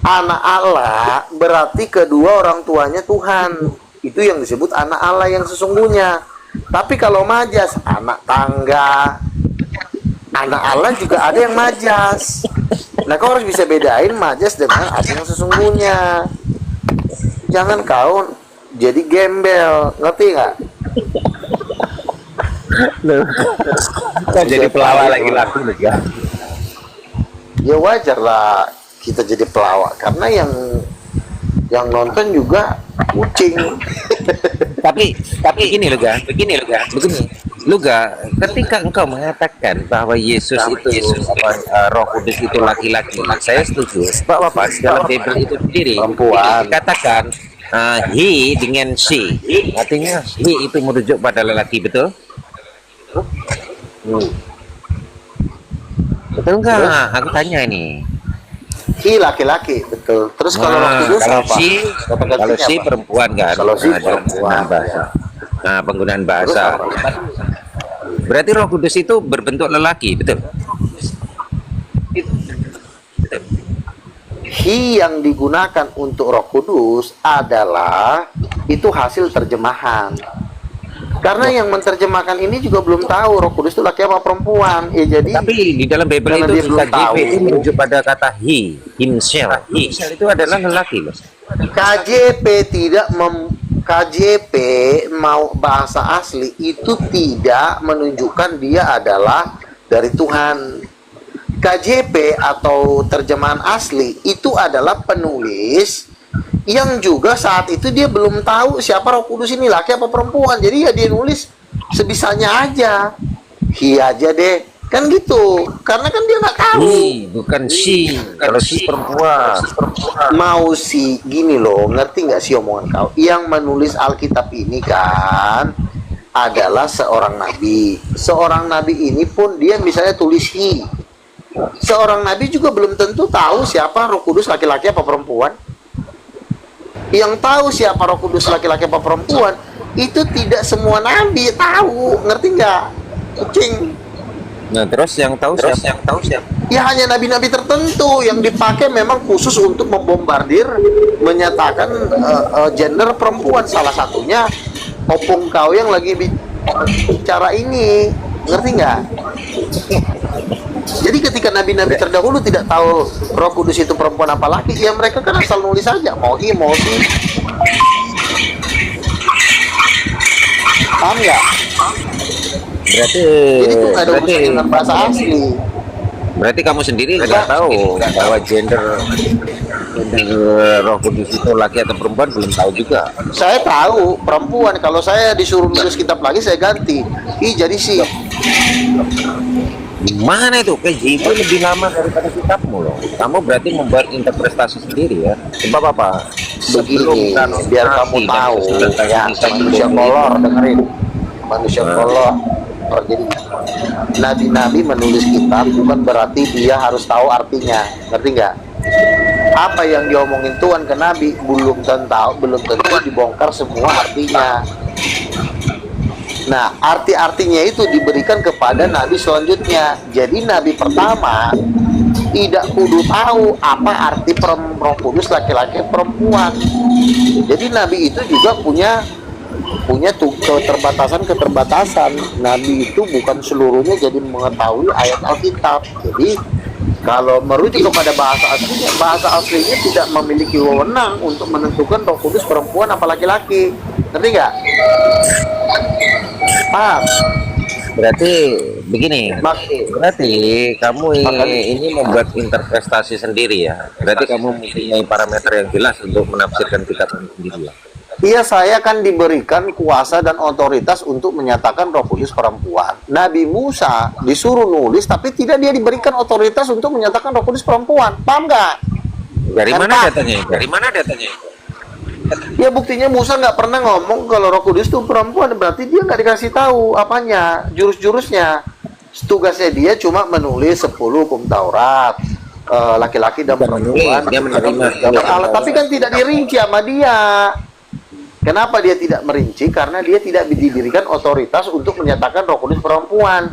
anak Allah berarti kedua orang tuanya Tuhan. Itu yang disebut anak Allah yang sesungguhnya. Tapi kalau majas, anak tangga, anak Allah juga ada yang majas. Nah, kau harus bisa bedain majas dengan ada yang sesungguhnya. Jangan kau jadi gembel, ngerti nggak? Kok jadi pelawak lagi laku lu kan. Ya wajar lah kita jadi pelawak karena yang nonton juga kucing. tapi begini lu ga, begini. Lu ga, ketika engkau mengatakan bahwa Yesus itu Roh Kudus itu laki-laki, saya setuju. Bapak dalam Bible itu sendiri perempuan dikatakan he dengan she, artinya he itu merujuk pada lelaki, betul? Betul nggak? Aku tanya ini. Hi laki-laki, betul. Terus kalau Roh Kudus apa? Kalau si perempuan kan? Kalau si Nah, perempuan. bahasa. Nah, penggunaan bahasa. Berarti Roh Kudus itu berbentuk lelaki, betul? Hi yang digunakan untuk Roh Kudus adalah itu hasil terjemahan. Karena yang menerjemahkan ini juga belum tahu Roh Kudus itu laki apa perempuan. Ya jadi tapi di dalam Bible karena itu dia belum tahu. KJV itu merujuk pada kata he, himself. Himself itu adalah lelaki loh. KJP tidak KJP mau bahasa asli itu tidak menunjukkan dia adalah dari Tuhan. KJP atau terjemahan asli itu adalah penulis yang juga saat itu dia belum tahu siapa Roh Kudus ini laki apa perempuan. Jadi ya dia nulis sebisanya aja. Hi aja deh. Kan gitu. Karena kan dia nggak tahu. Bukan si. Kalau si perempuan. Mau si gini loh, ngerti nggak sih omongan kau? Yang menulis Alkitab ini kan adalah seorang nabi. Seorang nabi ini pun dia misalnya tulis hi. Seorang nabi juga belum tentu tahu siapa Roh Kudus laki-laki apa perempuan. Yang tahu siapa Roh Kudus laki-laki apa perempuan itu tidak semua nabi tahu, ngerti nggak? Kucing. Nah, terus yang tahu siapa? Ya hanya nabi-nabi tertentu yang dipakai memang khusus untuk membombardir, menyatakan gender perempuan. Salah satunya opung kau yang lagi bicara ini, ngerti nggak? Jadi ketika nabi-nabi terdahulu tidak tahu Roh Kudus itu perempuan apa laki, ya mereka kan asal nulis saja, mau i, mau si. Paham nggak? Berarti Jadi itu nggak ada urusan dengan bahasa asli. Berarti kamu sendiri nggak tahu bahwa gender Roh Kudus itu laki atau perempuan, belum tahu juga. Saya tahu perempuan. Kalau saya disuruh nulis kitab lagi, saya ganti i jadi si. Gimana itu? KJV lebih lama daripada kitabmu loh. Kamu berarti membuat interpretasi sendiri ya. Sebab apa? Begini, biar kamu tahu ya, manusia kolor, dengerin. Manusia kolor. Jadi nabi-nabi menulis kitab bukan berarti dia harus tahu artinya, ngerti nggak? Apa yang diomongin Tuhan ke nabi belum tentu dibongkar semua artinya. Nah, arti-artinya itu diberikan kepada nabi selanjutnya. Jadi nabi pertama tidak kudu tahu apa arti Roh Kudus laki-laki perempuan. Jadi nabi itu juga punya keterbatasan. Nabi itu bukan seluruhnya jadi mengetahui ayat Alkitab. Jadi kalau merujuk kepada bahasa aslinya tidak memiliki wewenang untuk menentukan Roh Kudus perempuan apa laki-laki. Ngerti nggak? Paham? Berarti begini. Berarti kamu ini membuat interpretasi sendiri ya. Berarti kamu mempunyai parameter yang jelas untuk menafsirkan kitab sendiri ya. Iya, saya kan diberikan kuasa dan otoritas untuk menyatakan Roh Kudus perempuan. Nabi Musa disuruh nulis, tapi tidak dia diberikan otoritas untuk menyatakan Roh Kudus perempuan. Paham nggak? Dari mana datanya? Dari mana datanya? Ya buktinya Musa nggak pernah ngomong kalau Roh Kudus itu perempuan, berarti dia nggak dikasih tahu apanya, jurus-jurusnya. Tugasnya dia cuma menulis 10 hukum Taurat, laki-laki dan perempuan. Dia menerima. Tapi kan tidak dirinci sama dia. Kenapa dia tidak merinci? Karena dia tidak diberikan otoritas untuk menyatakan Roh Kudus perempuan.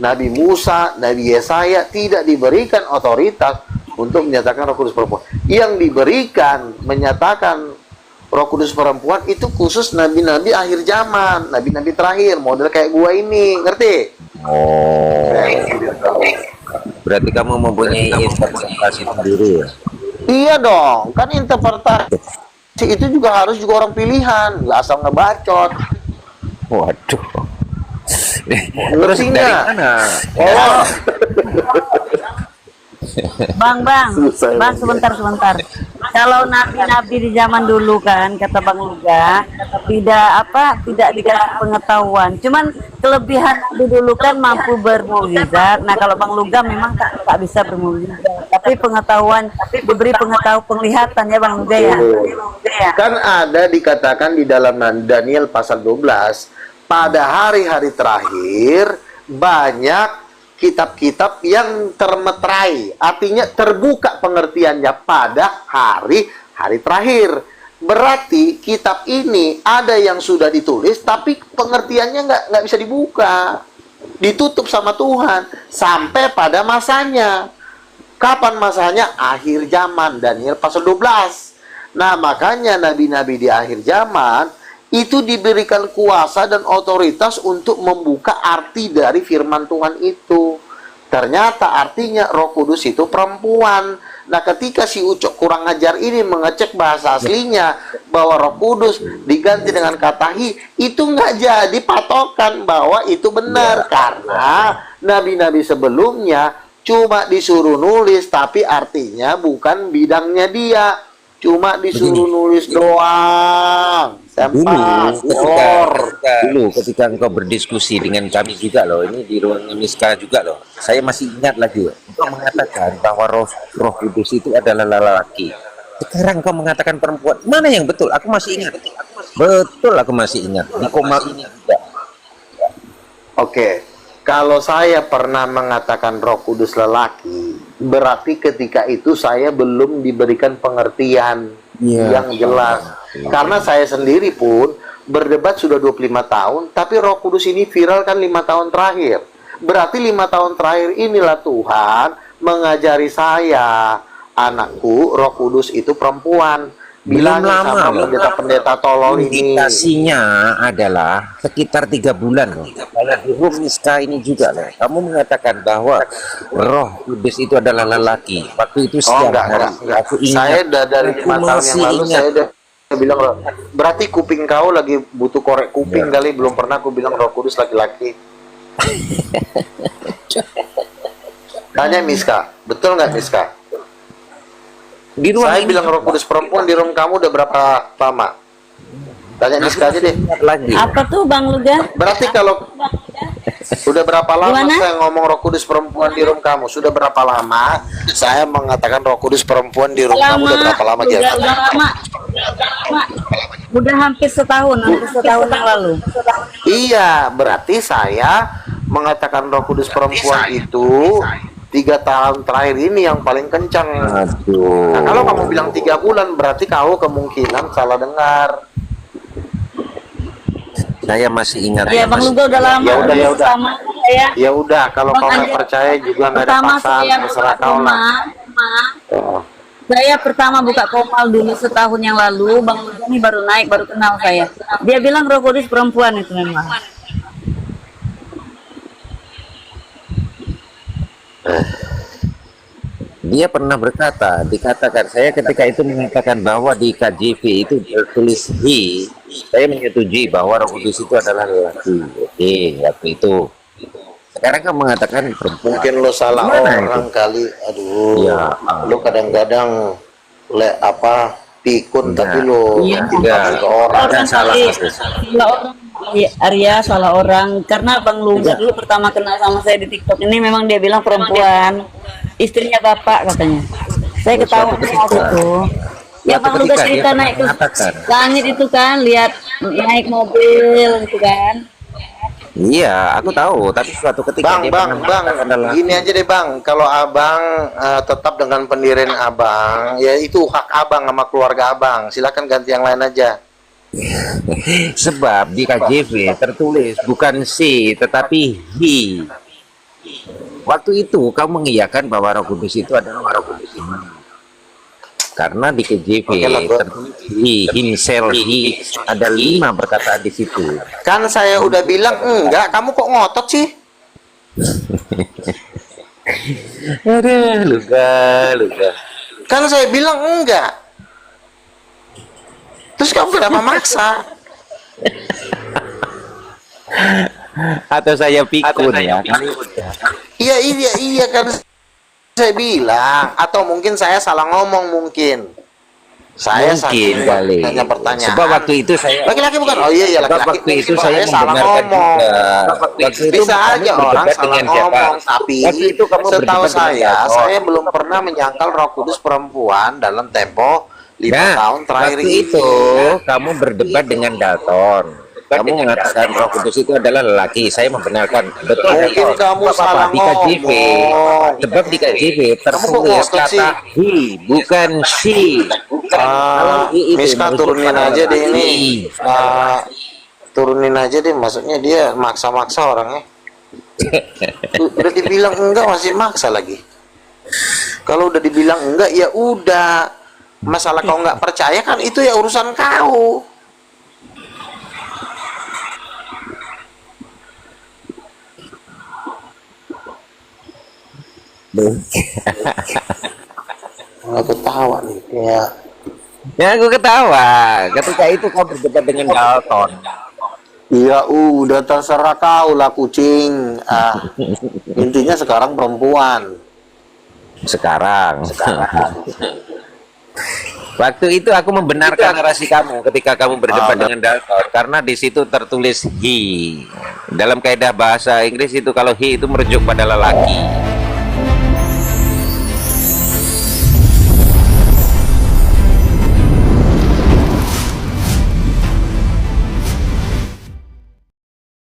Nabi Musa, Nabi Yesaya tidak diberikan otoritas untuk menyatakan Roh Kudus perempuan. Yang diberikan menyatakan Roh Kudus perempuan itu khusus nabi-nabi akhir zaman, nabi-nabi terakhir, model kayak gua ini, ngerti? Oh. Berarti kamu mempunyai interpretasi sendiri ya? Iya dong, kan interpretasi itu juga harus juga orang pilihan, nggak asal ngebacot. Waduh. Terus dari mana? Oh. Bang, sebentar. Kalau nabi-nabi di zaman dulu kan, kata Bang Luga, tidak dikasih pengetahuan. Cuman kelebihan nabi dulu kan mampu bermukjizat. Nah, kalau Bang Luga memang tak bisa bermukjizat. Tapi diberi pengetahuan penglihatan ya Bang Luga ya. Kan ada dikatakan di dalam Daniel pasal 12, pada hari-hari terakhir banyak kitab-kitab yang termeterai, artinya terbuka pengertiannya pada hari-hari terakhir. Berarti kitab ini ada yang sudah ditulis tapi pengertiannya nggak bisa dibuka, ditutup sama Tuhan sampai pada masanya. Kapan masanya? Akhir zaman, Daniel pasal 12. Nah, makanya nabi-nabi di akhir zaman itu diberikan kuasa dan otoritas untuk membuka arti dari firman Tuhan itu. Ternyata artinya Roh Kudus itu perempuan. Nah, ketika si Ucok kurang ajar ini mengecek bahasa aslinya bahwa Roh Kudus diganti dengan kata hi, itu nggak jadi patokan bahwa itu benar. Karena nabi-nabi sebelumnya cuma disuruh nulis, tapi artinya bukan bidangnya dia. Cuma disuruh nulis doang. Ketika engkau berdiskusi dengan kami juga loh, ini di ruang Miska juga loh, saya masih ingat lagi, engkau mengatakan bahwa Roh Kudus itu adalah lelaki. Sekarang engkau mengatakan perempuan. Mana yang betul? Aku masih ingat. Betul, aku masih ingat. Di Komal ini juga. Oke. Kalau saya pernah mengatakan Roh Kudus lelaki, berarti ketika itu saya belum diberikan pengertian yang jelas. Karena saya sendiri pun berdebat sudah 25 tahun, tapi Roh Kudus ini viral kan 5 tahun terakhir. Berarti 5 tahun terakhir inilah Tuhan mengajari saya, anakku, Roh Kudus itu perempuan. Bilang sama pendeta-pendeta tolol ini. Indikasinya adalah sekitar 3 bulan loh. Kalau di room Miska ini juga loh, kamu mengatakan bahwa Roh Kudus itu adalah lelaki. Waktu itu enggak. Aku ingat. Saya dari 5 tahun yang lalu saya udah bilang, berarti kuping kau lagi butuh korek kuping kali. Belum pernah aku bilang Roh Kudus laki-laki. Tanya Miska, betul nggak Miska? Di ruang saya bilang Roh Kudus perempuan di room kamu udah berapa lama? Tanya Miska aja deh. Apa tuh Bang Luga? Berarti kalau sudah berapa lama saya ngomong Roh Kudus perempuan di room kamu? Sudah berapa lama saya mengatakan Roh Kudus perempuan di room kamu? Udah berapa lama udah lama. Udah hampir setahun yang lalu. Iya, berarti saya mengatakan Roh Kudus perempuan itu 3 tahun terakhir ini yang paling kencang. Aduh. Nah, kalau kamu bilang 3 bulan, berarti kau kemungkinan salah dengar. Saya masih ingat. Ya, Bang Luga udah lama. Ya udah. Ya udah, kalau kau nggak percaya juga nggak ada paksaan, terserah kau lah. Saya pertama buka Komal dulu setahun yang lalu, Bang Luga ini baru naik, baru kenal saya. Dia bilang Roh Kudus perempuan itu memang. Dia pernah dikatakan saya ketika itu mengatakan bahwa di KJV itu tertulis he, saya menyetujui bahwa Roh Kudus itu adalah lelaki. Oke, waktu itu. Sekarang kamu mengatakan perempuan. Mungkin lo salah orang kali. Aduh, ya, lo kadang-kadang pikun tapi lo tidak orang salah orang. Arya salah orang karena Bang Luga dulu pertama kenal sama saya di TikTok ini memang dia bilang perempuan, istrinya bapak katanya. Saya ketawa waktu itu. Ya Bang Luga cerita naik ke langit itu kan, lihat naik mobil gitu kan. Iya, aku tahu. Tapi suatu ketika Bang, gini aja deh Bang. Kalau Abang tetap dengan pendirian Abang, ya itu hak Abang sama keluarga Abang. Silakan ganti yang lain aja. Sebab di KJV tertulis bukan si tetapi he. Waktu itu kau mengiyakan bahwa Roh Kudus itu adalah Roh Kudus. Karena di KJV tertulis he, himself, he, ada 5 perkataan di situ. Kan saya udah bilang enggak, kamu kok ngotot sih? Aduh, luga. Kan saya bilang enggak. Terus kamu kenapa maksa? Atau saya pikun ya? Iya kan saya bilang, atau mungkin saya salah ngomong mungkin. Saya Mungkin kali. tanya pertanyaan. Sebab waktu itu saya Laki-laki bukan? Oh iya Sebab laki-laki. waktu itu Sebab saya salah membenarkan ngomong. juga. Waktu itu Bisa kamu aja orang berdebat salah dengan siapa? ngomong, tapi Waktu itu kamu setahu berdebat dengan saya siapa? belum pernah menyangkal Roh Kudus perempuan dalam tempo 5 tahun terakhir waktu itu kamu berdebat dengan Dalton. Kamu mengatakan Roh Kudus itu adalah lelaki. Saya membenarkan. Betul. Mungkin kamu salah di KJV. ngomong. Sebab di KJV tertulis ngotot sih? kata he, bukan she. Kalau he itu Miska merujuk turunin pada aja deh ini. lelaki. Turunin aja deh, maksudnya dia maksa-maksa orangnya. Udah dibilang enggak masih maksa lagi. Kalau udah dibilang enggak ya udah. Masalah kau nggak percaya kan itu ya urusan kau. Aku ketawa nih kayak. Ya aku ketawa. Ketika itu kau berdebat dengan Dalton. Ya udah terserah kau lah kucing. Intinya sekarang perempuan. Sekarang. Waktu itu aku membenarkan narasi kamu ketika kamu berdebat dengan Dalton karena di situ tertulis he. Dalam kaidah bahasa Inggris itu kalau he itu merujuk pada lelaki.